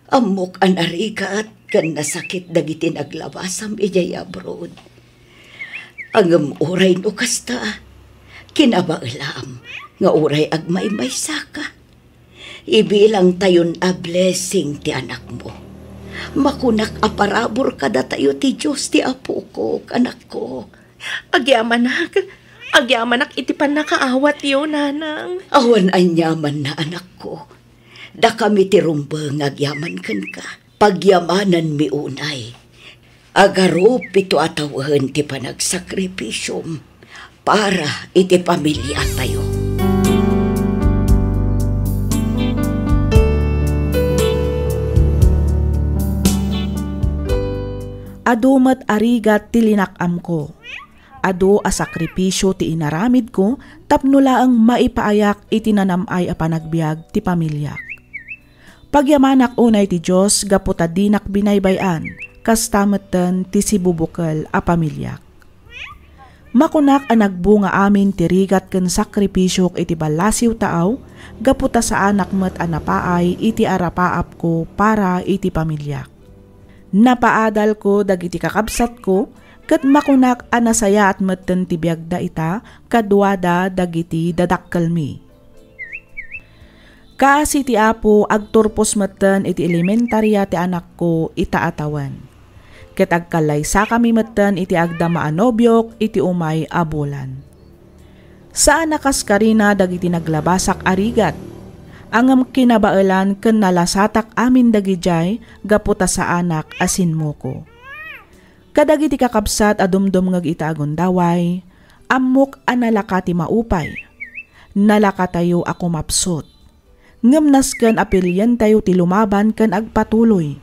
Amok anarigat, kan nasakit dagiti naglabasam ijay abroad. Ang uray no kasta, kinabailam nga uray agmay-may saka. Ibilang tayon a blessing ti anak mo. Makunak aparabor kada tayo ti Diyos ti apo ko, anak ko. Agyamanak iti pan nakaawat yun, nanang. Awan ang yaman na anak ko. Da kami ti rumbeng agyaman kan ka. Pagyamanan mi unay. Agarop ito atawahan ti panagsakripisyom para iti pamilya tayo. Ado mat arigat ti linakam ko. Ado a sakripisyo ti inaramid ko tapno laang maipaayak itinanamay a panagbiag ti pamilyak. Pagyamanak unay ti Diyos gaputa dinak binaybayan kastameten ti sibubukal a pamilyak. Makunak a nagbunga amin ti rigat ken sakripisyok iti balasiw taaw gaputa sa anak met a napaay iti arapaap ko para iti pamilyak. Napaadal ko dagiti kakabsat ko ket makunak a nasaya at metten ti biagda ita kadwada dagiti dadakkelmi. Kaasi ti apo agturpos metten iti elementarya ti anak ko ita atawan. Ket agkalaysa kami metten iti agdama a nobyok iti umay a bulan. Saan nakaskarina dagiti naglabasak arigat. Angam kinabaelan ken nalasatak amin dagijay gaputa sa anak asin mo ko. Kadagiti kakabsat adumdum ngag ita agundaway, amok analakati maupay. Nalakatayo ako mapsot. Ngemnas ken apilyan tayo ti lumaban ken agpatuloy.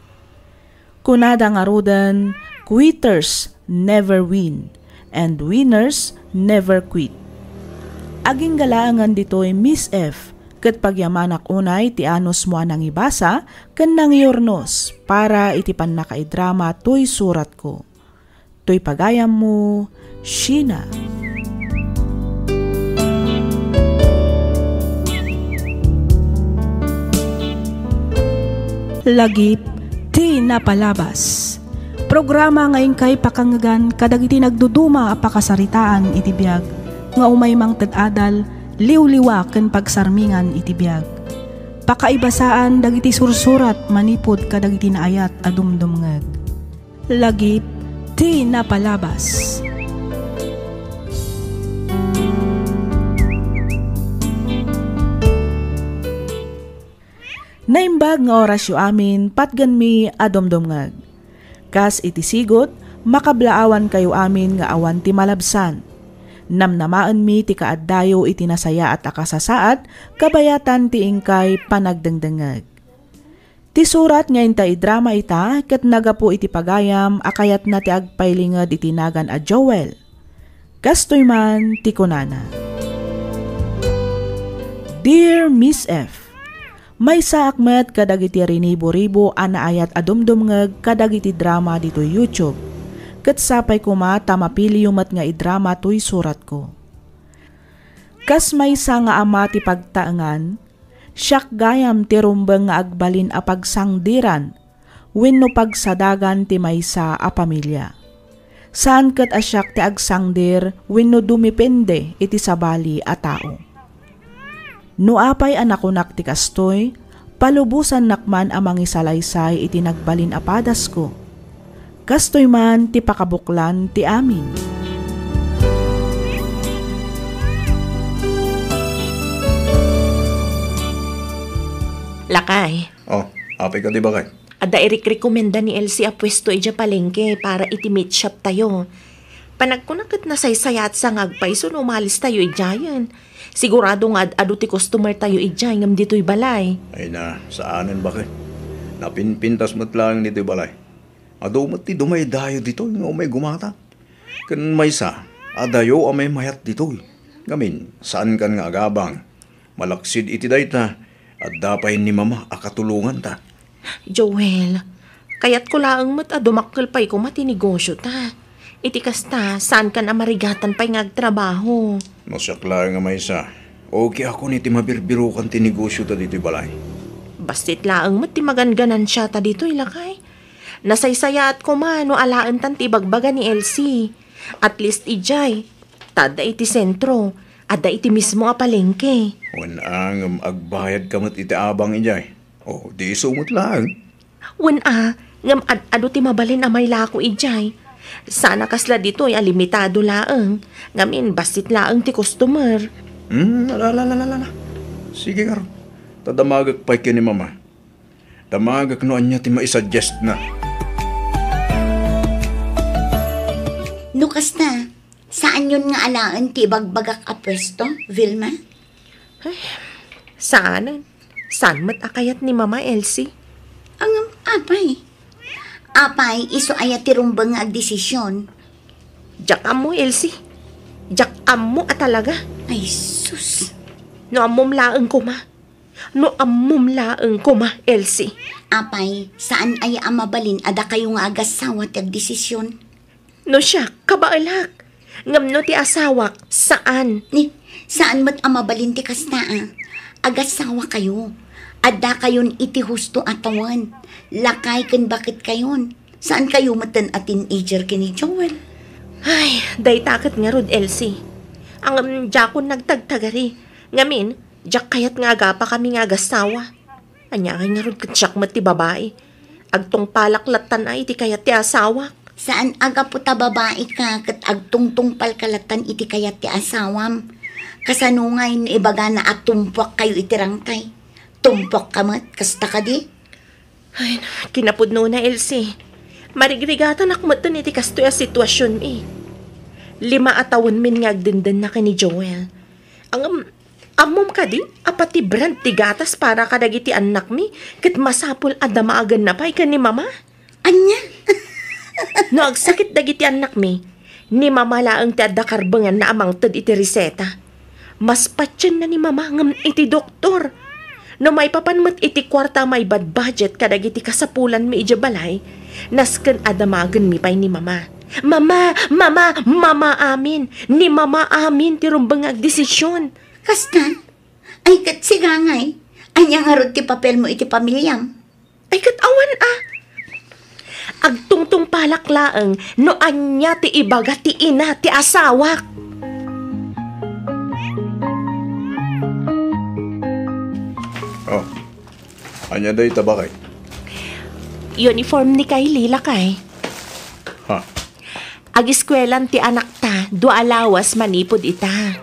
Kunada nga rodan, quitters never win and winners never quit. Aging galaangan ditoy Miss F. Ket pagyamanak unay ti anos mo nang ibasa ken nang yornos para iti pannakaidrama toy surat ko. Toy pagayam mo, Sheena. Lagip ti napalabas. Programa ngayon kay pakanggan kadagiti nagduduma a pakasaritaan iti biag nga umay mang ted-adal liw-liwa ken pagsarmingan iti biag. Pakaibasaan dagiti sursurat manipod kadagiti naayat a dumdumngeg. Lagip ti napalabas. Naimbag nga orasyo amin patgan mi a dumdumngeg. Kas iti sigot makablaawan kayo amin nga awan ti malabsan. Namnamaan mi ti kaaddayo iti nasaya at akasasaat, kabayatan ti ingkay panagdengdengeg. Ti surat nga inta idrama ita, ket nagapo iti pagayam, akayat na ti agpailingad iti nagan a Joel. Kastoy man ti kunana. Dear Miss F, may saakmet kadagiti rinibo-ribo anaayat adumdumngeg kadagiti drama dito YouTube. Ket sapay kuma tamapili yumat nga idrama toy surat ko. Kas maysa nga ama ti pagtaengan, siyak gayam ti rumbeng nga agbalin a pagsangdiran, wenno pagsadagan ti maysa a pamilya. Saan ket asyak ti agsangdir wenno dumipende iti sabali a tao. No apay anakunak ti kastoy, palubusan nakman amang isalaysay iti nagbalin a padas ko. Kastoy man ti pakabuklan ti amin. Lakay. Oh, apay ka di ba kay? Ada irik-rekomenda ni Elsie a pwesto ija palengke para iti meat shop tayo. Panagkunakat na saysayat sa ngagpay so umalis tayo ijayan. Sigurado nga adu ti customer tayo ijay ngam dito'y balay. Ay na, saanan ba kay? Napinpintas mo't lang dito'y balay. Ado mo't ti dumay dayo dito nga umay gumata. Kan maysa, adayo amay mayat dito. Gamin, saan kan nga agabang? Malaksid iti dayta at dapay ni mama akatulungan ta. Joel, kayat ko laang mat adumakkel pa'y ko matinegosyo ta. Iti kasta, saan ka na marigatan pa'y ngagtrabaho? Masakla nga maysa. Okay ako ni ti mabirbirukan tinegosyo ta dito'y balay. Bastit laang mat ti maganganan siya ta dito'y lakay. Nasaysayat ko no alaan tan ti bagbaga ni Elsie. At least ijay, tada iti sentro, ada iti mismo a palengke. Wan ang agbayad kamot iti abang ijay. O, di sumot lang. Wen ngam ado ti mabalin a may lako ijay. Sana kasla dito ay limitado laeng. Ngamin basit laeng ti customer. Alala. Sige nga ron. Tadamagak pa'y kini mama. Damagak noan niya ti maisuggest na. Nukas na, saan yun nga alaan ti bagbagak a pwesto, Vilma? Saan? Saan mat akayat ni Mama Elsie? Ang apay. Apay, iso ayat ti rumbang nga agdesisyon. Jak mo, Elsie. Jak mo talaga. Ay, sus. No amom laeng ko ma. Elsie. Apay, saan ay amabalin ada kayo nga agasawa ti agdesisyon? No siya, kabaalak. Ngam no ti asawak, saan? Ni, saan mat amabalin ti kastaa? Agasawa kayo. Ada kayon iti husto atawan. Lakay ken bakit kayon. Saan kayo matan a teenager kini Joel? Ay, day takot nga rod, Elsie. Ang jakon nagtagtagari. Ngamin, jak kayat nga agapa kami nga agasawa. Anyangay nga rod katsyak mat ti babae. Agtong palaklatan ay iti kayat ti asawak. Saan aga po ta babae ka kat agtungtong palkalatan iti kayat ti asawam. Kasanungay ni ibaga na at tumpok kayo itirangkay. Tumpok kamat, kasta ka di? Ay, kinapudno na, Elsie. Marigrigatan akmatan iti kastoy a sitwasyon mi. 5 atawon min nga agdindan na ka ni Joel. Ang amom ka di, apati brand ti gatas para kadagiti anak mi, kat masapul adamaagan na pa'y ka ni mama. Anya? No agsakit dagiti anak mi, ni mama laang ti adda karbangan na amang tad iti reseta. Mas patyan na ni mama ngam iti doktor. No may papanmat iti kwarta may bad budget kadagiti kasapulan mi ija balay, nasken adamagan mi pay ni mama. Mama amin. Ni mama amin ti rumbang agdesisyon. Kastan? Ay kat sigangay. Anya nga rod ti papel mo iti pamilyam. Ay kat awan Agtungtong palaklaang no anya ti ibaga ti ina ti asawak. Oh, anya day tabakay? Uniform ni Kylie lakay. Ha? Ag-eskwelan ti anak ta, 2 alawas manipod ita.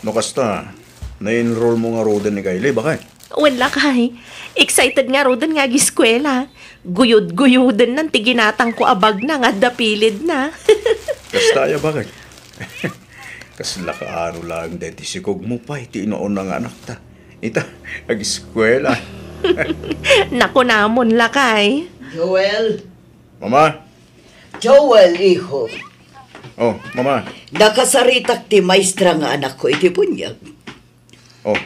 No kasta, na-enroll mo nga roden ni Kylie, bakay? Wala kay. Excited nga roden nga ag-eskwela. Guyod-guyoden ng tiginatang ko abag na nga dapilid na. Kastaya bakit? Kasla ka ano lang deti sikog mo pa, iti inoon ng anak ta. Ita, ag-eskwela. Naku namon lakay. Joel? Mama? Joel, iho. Oh, mama. Nakasaritak ti maestra nga anak ko iti bunyag. Oh,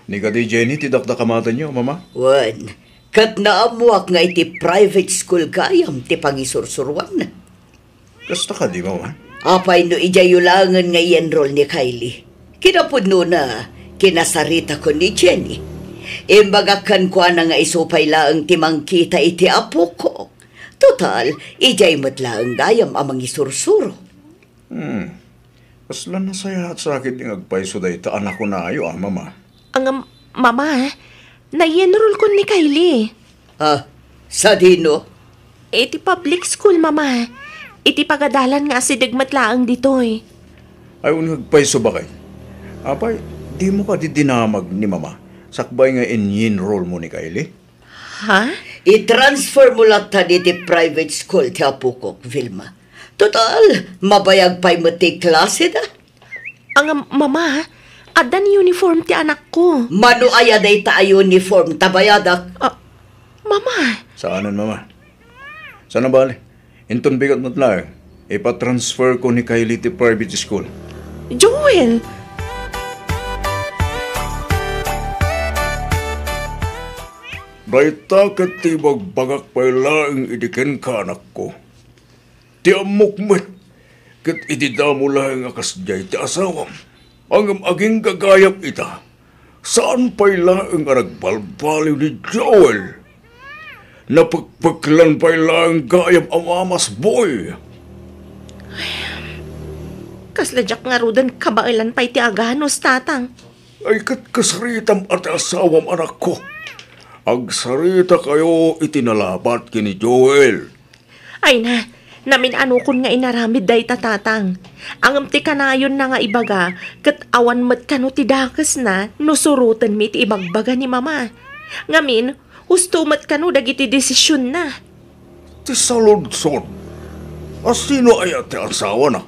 ni ka di Jenny, ti dakdakamatan niyo, mama? Wan, kat naamuak nga iti private school kayam ti pangisursurwan. Kasta ka di, mama? Apay no ijayulangan nga i-enroll ni Kylie. Kinapudno na kinasarita ko ni Jenny. Imbagakan ko na nga isupay laang timangkita iti apo ko. Total, ijay matlaang gayam amang isursuro. Kasla na saya at sakit yung agpaiso dahi ta anak ko na ayo, mama. Ang mama, na-enroll ko ni Kylie. Sa dino? Iti public school, mama. Iti pagadalan nga si Dagmatlaang ditoy. Ay, agpaiso ba kay? Apay, di mo ka dinamag ni mama. Sakbay nga in-enroll mo ni Kylie? Ha? I-transfer mo lang ta iti private school ti apo ko, Vilma. Total, mabayag pa'y mati klase da. Ang mama, adan uniform ti anak ko. Mano ayaday ta uniform tabayadak. Mama. Saanan, mama? Sana bali? Inton bigat matlaang. Ipa-transfer ko ni Kylie ti private school. Joel! Daita katibag bagak pa'y laing idikin ka anak ko. Ti amukmet, kat itidamo laing akasjay ti asawam. Ang aging gagayap ita, saan pa'y laing aragbalbaliw ni Joel? Napagpaglan pa ilang gayam amamas boy. Kasladyak nga rudan kabailan pa'y ti aganos, tatang. Ay kasaritam at asawam anak ko. Agsarita kayo itinalabat kini Joel. Ay na, namin anukon nga inaramid day tatatang. Ang amti kanayon na nga ibaga, kat awan mat kano ti dakas na, nusurutan mi ti ibagbaga ni mama. Ngamin, husto mat kano dagiti desisyon na. Ti saludson. Asino ay ati asawa na?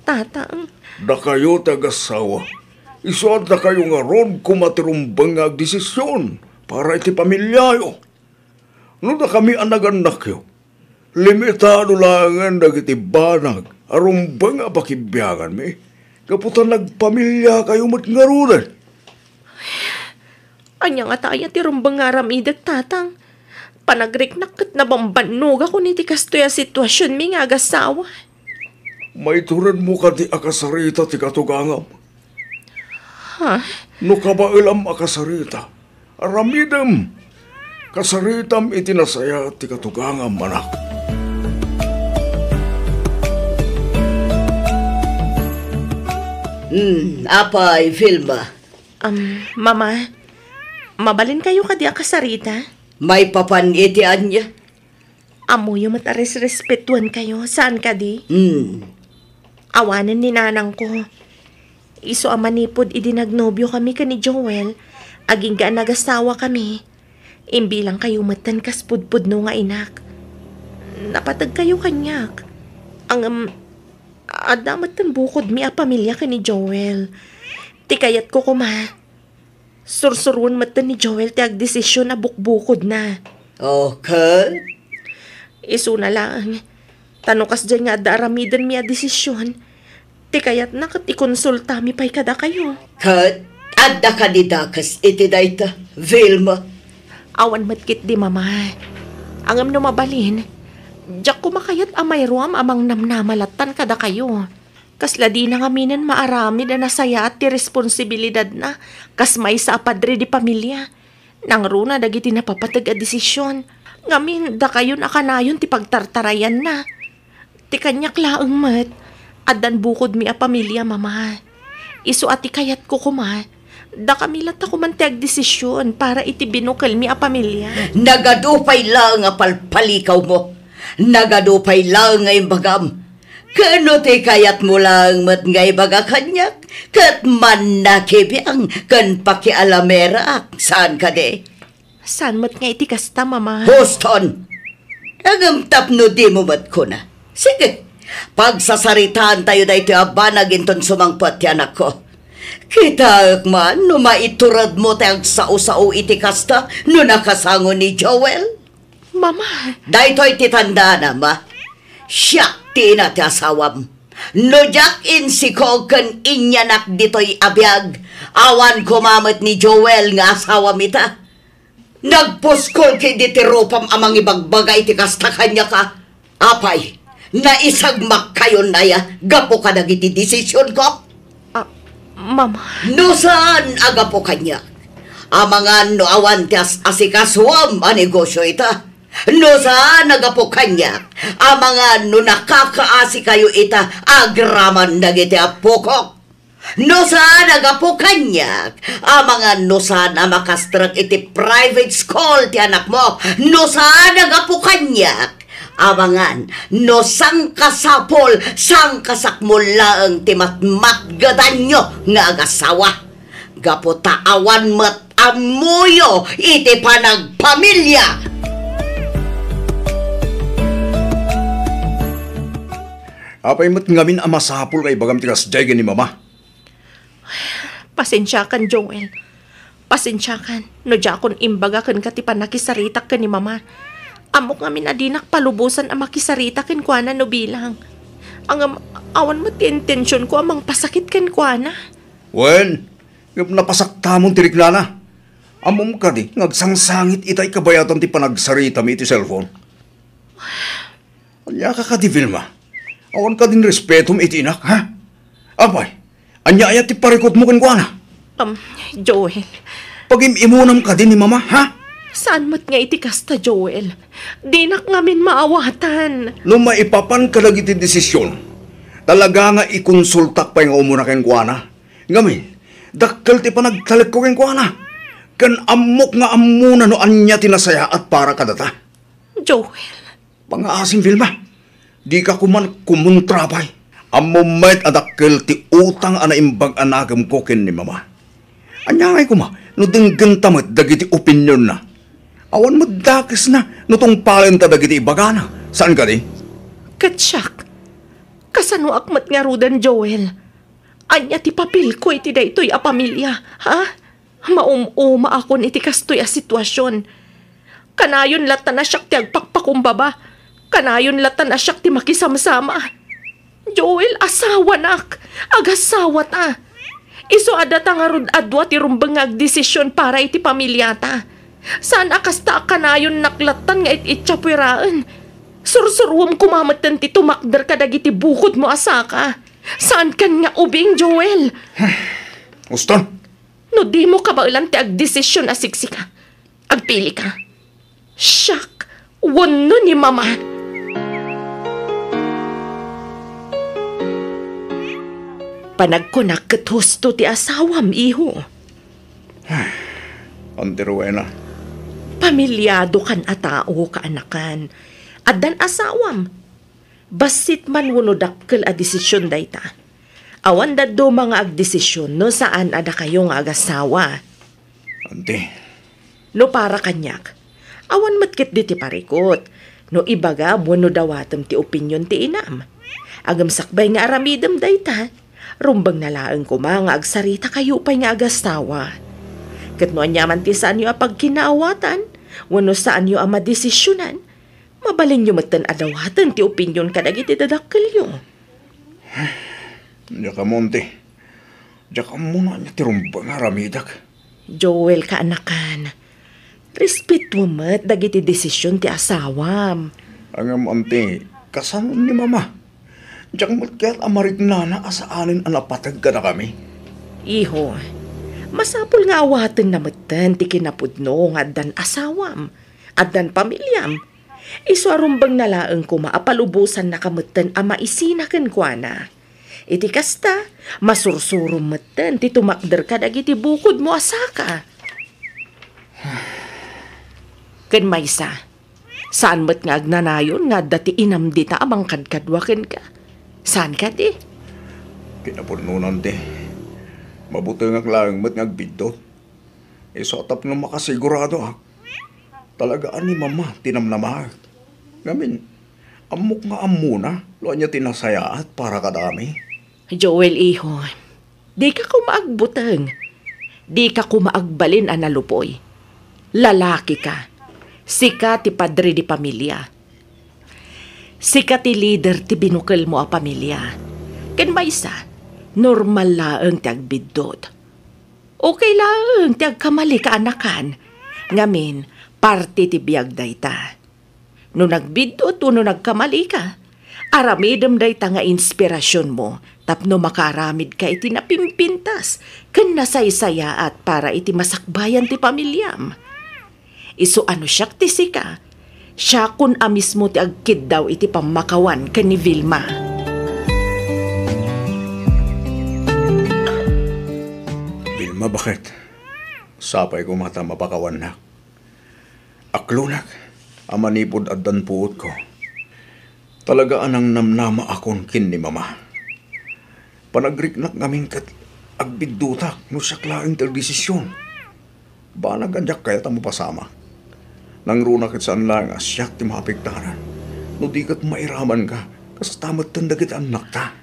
Tatang, Da kayo tagasawa. Isuad na kayo nga ron kumatirumbang nga desisyon para iti pamilyayo. No da kami anagan-anak yo. Limitado langan dagiti banag. Arumbang nga pakibyangan mi. Kaputan nagpamilya kayo matngarunan. anya nga tayo ti rumbang nga ramidag, tatang. Panagriknak kat nabambanog ako ni ti kastoya sitwasyon mi nga agasawa. May turan mo ka di akasarita ti katugangam. Ha? No kabailam akasarita. Aramidam. Kasaritam itinasaya ti katugangam manak. Apay, Vilma. Mama, mabalin kayo ka di akasarita? May papanitian niya? Amo yung mataris respetuan kayo. Saan ka di? Awanan ni nanang ko. Iso amanipod idinagnobyo kami ka ni Joel. Aging ga nagasawa kami. Imbilang kayo matan kaspudpud no nga inak. Napatag kayo kanyak. Ang adamat ng bukod mi a pamilya ka ni Joel. Tikayat ko kuma. Sursurun matan ni Joel ti agdesisyon na bukbukod na. Okay. Iso na lang. Tanukas dyan nga daramidan mi a desisyon. Tikayat na kat ikonsulta mi pa'y kada kayo. Kat, adda ka di dakas iti dayta, Vilma. Awan matkit di mama. Angam no mabalin. Diyak kumakayat amay ruam amang namnamalatan kada kayo. Kasla di na ngaminan maarami na nasaya at ti responsibilidad na. Kas may sa apadre di pamilya. Nang runa dagiti napapatag a desisyon. Ngamin da kayo nakanayon ti pagtartarayan na. Ti kanyak laang mat. Adan bukod mi a pamilya mama. Isu ati kayat ko kuma. Da kami lata kumantag desisyon para iti binukal mi a pamilya. Nagadupay lang nga palpalikaw mo. Nagadupay lang nga imbagam. Kano ti kayat mo lang mat nga ibaga kanyak. Kat man nakibiyang kan pakialamera. Saan ka de? Saan mat nga iti kasta mama? Houston! Nagamtap no di mo mat ko na. Sige. Pagsasaritaan tayo da ito abanag inton sumangpat ti anak ko. Kita man, no maiturad mo tayong sao-sao iti kasta no nakasango ni Joel. Mama! Dahito iti tanda na, ma. Siyak ti ina ti asawam. No jak in si Kogan inyanak dito'y abiyag. Awan kumamit ni Joel nga asawam ita. Nagpuskol kay diti ropam amang ibagbaga iti kasta kanya ka. Apay, naisagmak kayo na ya. Gapo ka nagiti desisyon ko. Mama. No saan agapo kanya? Amangan no awan ti asikaswam a negosyo ita. No saan agapo kanya? Amangan no nakakaasi kayo ita agraman dagiti apokok. No saan agapo kanya? Amangan no saan makastrak iti private school ti anak mo. No saan agapo kanya? Amangan, no sang kasapol, sang kasakmol lang ti matmatgadan nyo nga agasawa. Gaputa awan mat amuyo iti panagpamilya. Apay mat ngamin amasapol kay bagam tikas jay ni mama. Pasensya kan, Joel. Pasensya kan. No jakon imbaga kan katipan nakisaritak ka ni mama. Amok ngamin adinak palubusan ang makisarita ken kuana no bilang. Ang awan mo ti intensyon ko amang pasakit ken kuana. Well, napasakta mong tiriklana. Amom ka di, ngagsangsangit itay kabayatan ti panagsarita mi iti cellphone. Anya ka di, Vilma. Awan ka din respetum iti inak, ha? Apay, anya ayat ti parikot mo ken kuana. Joel. Pag-imunam ka din ni mama, ha? Saan mo't nga iti kasta, Joel? Di nak ngamin maawatan. No maipapan ka lagi ti desisyon, talaga nga ikonsultak pa yung umuna keng kuana. Ngamin, dakkel ti panagtalag ko keng kuana. Kan amok nga amuna no anya tinasaya at para kadata. Joel. Pangaasim, Vilma. Di ka kuman kumuntrabay. Amumait adakkel ti utang ana imbag anagam ko ken ni mama. Anya ngay kuma, no dinggan tamat dagiti opinyon na. Awan mo dakis na, no tong palenta dagiti ibagana. Saan ka di? Katsyak. Kasano akmat nga rudan, Joel? Anya ti papil ko iti daytoy a pamilya, ha? Maumuma akon iti kastoy a sitwasyon. Kanayon lata na siyak ti agpakpakumbaba. Kanayon lata na siyak ti makisamsama. Joel, asawa nak. Agasawa ta. Iso adata nga rod adwa ti rumbang agdesisyon para iti pamilya ta. Saan akasta kanayon naklatan nga ititsapwiraan? Sursurwam kumamatan ti tumakder ka dagiti bukod mo asaka. Saan kan nga ubing, Joel? Uston? No di mo kabailan ti agdesisyon asiksika. Agpili ka. Siyak, wano ni mama. Panagkunak ket husto ti asawam, iho. Ante Rowena. Pamilyado kan a tao kaanakan. Addan asawam. Basit man wano dakkel a desisyon dayta. Awan daddo mga agdesisyon no saan ada kayo nga agasawa. Ante. No para kanyak. Awan matkit di ti parikot. No ibaga wano dawatem ti opinyon ti inam. Agam sakbay nga aramidem dayta. Rumbang nalaang ko nga agsarita kayo pa'y nga agastawa. Kat no anyaman ti saan nyo apag kinaawatan, wano saan nyo ang madesisyonan, mabalin nyo matan adawatan ti opinyon kadag iti dadakkel nyo. Diya ka, Monte. Diya ka muna niya ti rumbang aramidak. Joel, kaanakan, respeto mo mat dagiti desisyon ti asawam. Ang Monte, kasanon ni mama. Diyak matka't amarik na asaanin ang napatag ka na kami. Iho, masapul nga awatan na matan ti kinapudno nga addan asawam, addan pamilyam. Iso arumbang nalaang ko maapalubusan na kamatan a maisinakan kwa na. Iti kasta, masursurum matan ti tumakder ka dagiti bukod mo asaka. Ken maysa, saan mat nga agnanayon nga dati inam dita amang kadkadwaken ka? Saan ka di? Pinapununan di. Mabuti nga lang mat ngagbidot. Isotap na makasigurado ha. Talagaan ni mama tinamnamahal. Ngamin, amok nga amuna, lo niya tinasayaat para kadami. Joel, iho, di ka kumaagbutang. Di ka kumaagbalin analupoy. Lalaki ka. Sika ti padre di pamilya. Sika ti leader ti binukal mo a pamilya. Ken maysa, normal laeng ti agbidot. Okay laeng ti agkamali ka anakan. Ngamin, parte ti biyag dayta. No nagbidot o no nagkamali ka, aramidem dayta nga inspirasyon mo, tapno makaramid ka iti napimpintas, ken nasaysaya at para iti masakbayan ti pamilyam. Isu ano siyak ti sika, siya kun amismo ti agkid daw iti pamakawan ken ni Vilma. Vilma, bakit? Sapay ko mata mapakawan na. Aklunak, amanipod addan puot ko. Talaga anang namnama akon kin ni mama. Panagriknak namin kat agbidutak no saklaing terdesisyon. Banag anjak kaya tamo pasama. Nang runakit saan lang asyak ti maapektaran. No di kat mairaman ka, kasastamat tandagit anak ta.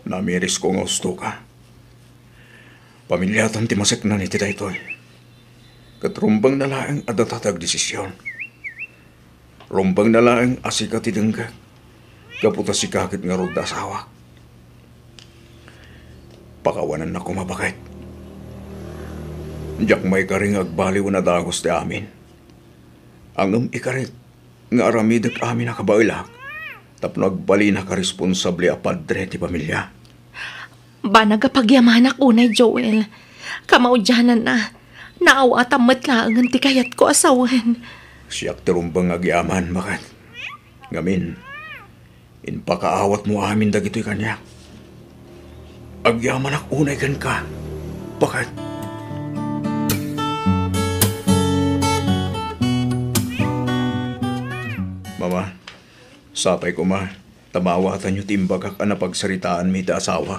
Namiris ko nga gusto ka. Pamilyatan ti maseknan iti daytoy. Katrumbang na laeng adatatag desisyon. Rumbang na laeng asika ti denggag. Kaputa si kakit nga rod asawa. Pakawanan na kumabakit. Diyak may karing agbaliw na dagos ti amin. Angam ikarit nga aramidak amin na kabailak. Tapno agbali na karesponsable a padre ti pamilya. Ba nagapagyamanak unay, Joel. Kamaudyanan na. Naawatan matlaangan ti kayat ko asawan. Siyak tirumbang agyaman, makat. Ngamin, inpakaawat mo amin dagito'y kanya. Agyaman ak unay kan ka. Bakat? Mama, sapay ko ma, tamawatan nyo timbagak ang napagsaritaan mi ta asawa.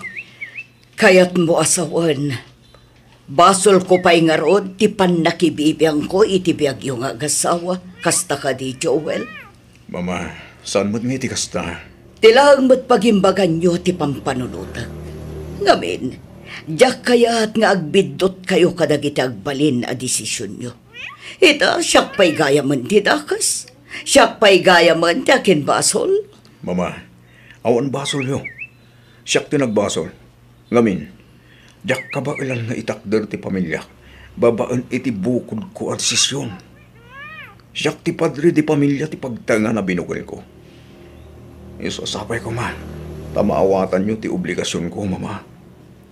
Kayat mo asawan. Basol ko pa'y nga rod, ti pan nakibibiyang ko, itibiyag yung agasawa, kasta ka di Joel. Mama, saan mo't nga iti kasta? Tilang mo't pagimbagan nyo ti pampanunutak. Ngamin, diyak kaya't nga agbidot kayo kadagiti agbalin a desisyon nyo. Ita, siyak pa'y gaya man ti dakas. Siyak pa'y gaya man ti akin basol. Mama, awan basol yo. Siyak tinagbasol. Ngamin, diyak ka ba ilan nga itakder ti pamilya? Babaan iti bukod ko at desisyon. Siyak ti padre di pamilya ti pagtanga na binugol ko. Isasapay ko man, tamaawatan nyo ti obligasyon ko, mama.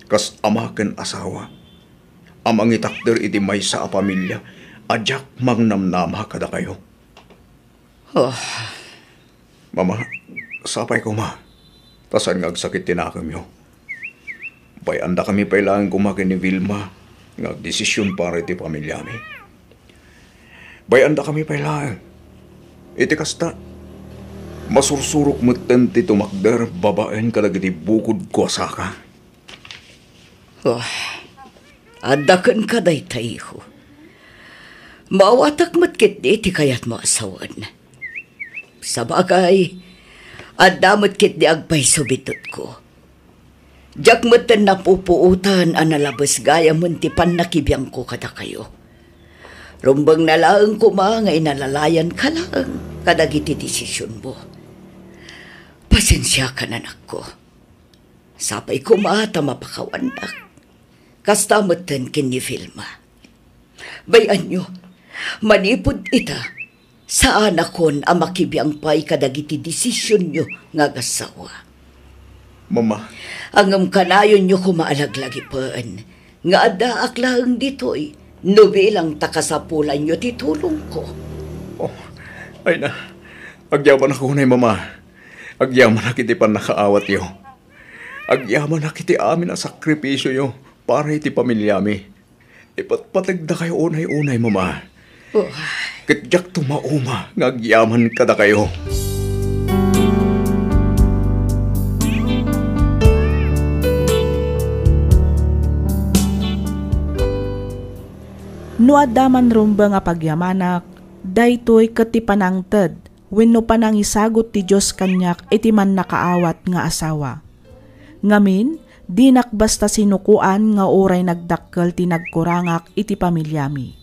Kas amaken asawa. Amang itakder iti maysa a pamilya, adyak mangnamnama kada kayo. Oh. Mama, sapay ko ma. Tasan nga agsakit tinakam yo. Bayanda kami pailangan kumakin ni Vilma nga desisyon para iti pamilya mi. Bayanda kami pailangan. Iti kasta, masursurok mutten ti tumakder babaen kalagiti bukod ko asaka. Oh, adakan ka day tayo. Maawatak matkit di ti kayat mo asawan. Sa bagay, adamot kit di agpay subitot ko. Diyak matan napupuutan ang nalabas gaya muntipan nakibiyang ko kada kayo. Rumbang nalaang ko nga inalalayan ka lang kadagiti desisyon mo. Pasensya ka na ko. Sapay ko mata mapakawanak. Kasta matan kin ni Vilma. Bayan nyo, manipod ita sa anakon ang makibiyang pay kadagiti desisyon nyo nga gasawa. Mama, Angam kanayon nyo kumaalaglag ipaan. Nga ada aklang dito'y nobelang takasapulan nyo titulong ko. oh, ay na, agyaman ako na mama. Agyaman na kiti pan nakaawat yo. Agyaman na kiti amin ang sakripisyo yo para iti pamilya mi. Ipatpatagda kayo unay-unay, mama. Oh. Katyak tumauma nga agyaman kada kayo. Nuadaman rumba nga pagyamanak, daytoy kati panangted, wenno panang isagot ti Diyos kanyak iti man nakaawat nga asawa. Ngamin, di nakbasta sinukuan nga oray nagdakkel ti nagkurangak iti pamilyami.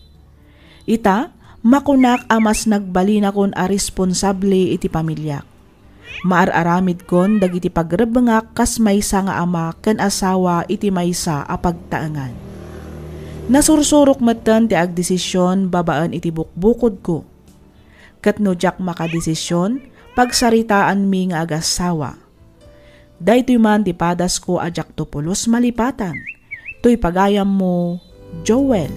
Ita, makunak amas nagbalina kon a responsable iti pamilyak. Maararamid kon dagiti pagrebengak kas maysa nga ama ken asawa iti maysa a pagtaengan. Nasursurok matan ti agdesisyon babaan iti bukbukod ko. Ket no jak makadesisyon, pagsaritaan mi nga agasawa. Daytoy man ti padas ko ajak tupulos malipatan. Toy pagayam mo, Joel.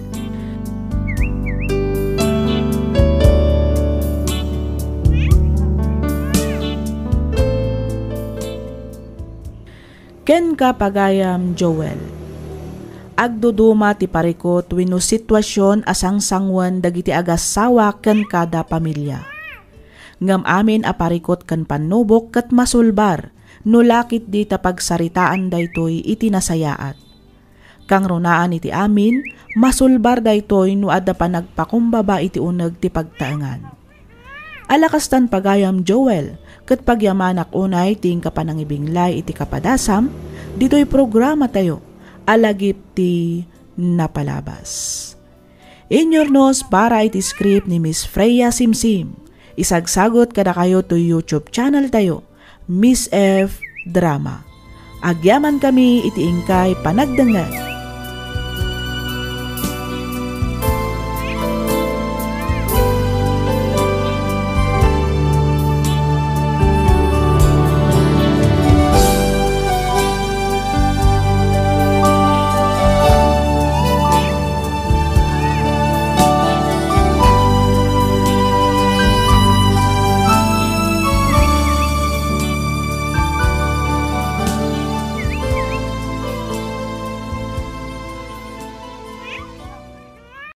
Ken ka pagayam, Joel. Agduduma ti parikot wenno sitwasyon asang sangwan dagiti agasawa ken kada pamilya. Ngam amin a parikot ken panubok ket masulbar no lakit di ta pagsaritaan daytoy iti nasayaat. Kang runaan iti amin masulbar daytoy no adda pa nagpakumbaba iti uneg ti pagtaengan. Alakastan pagayam Joel ket pagyamanak unay ting kapanangibinglay iti kapadasam ditoy programa tayo. Alagip ti napalabas. Inyornos para iti script ni Miss Freya Simsim. Isagsagot kada kayo to YouTube channel tayo, Miss F Drama. Agyaman kami iti ingkay panagdangan.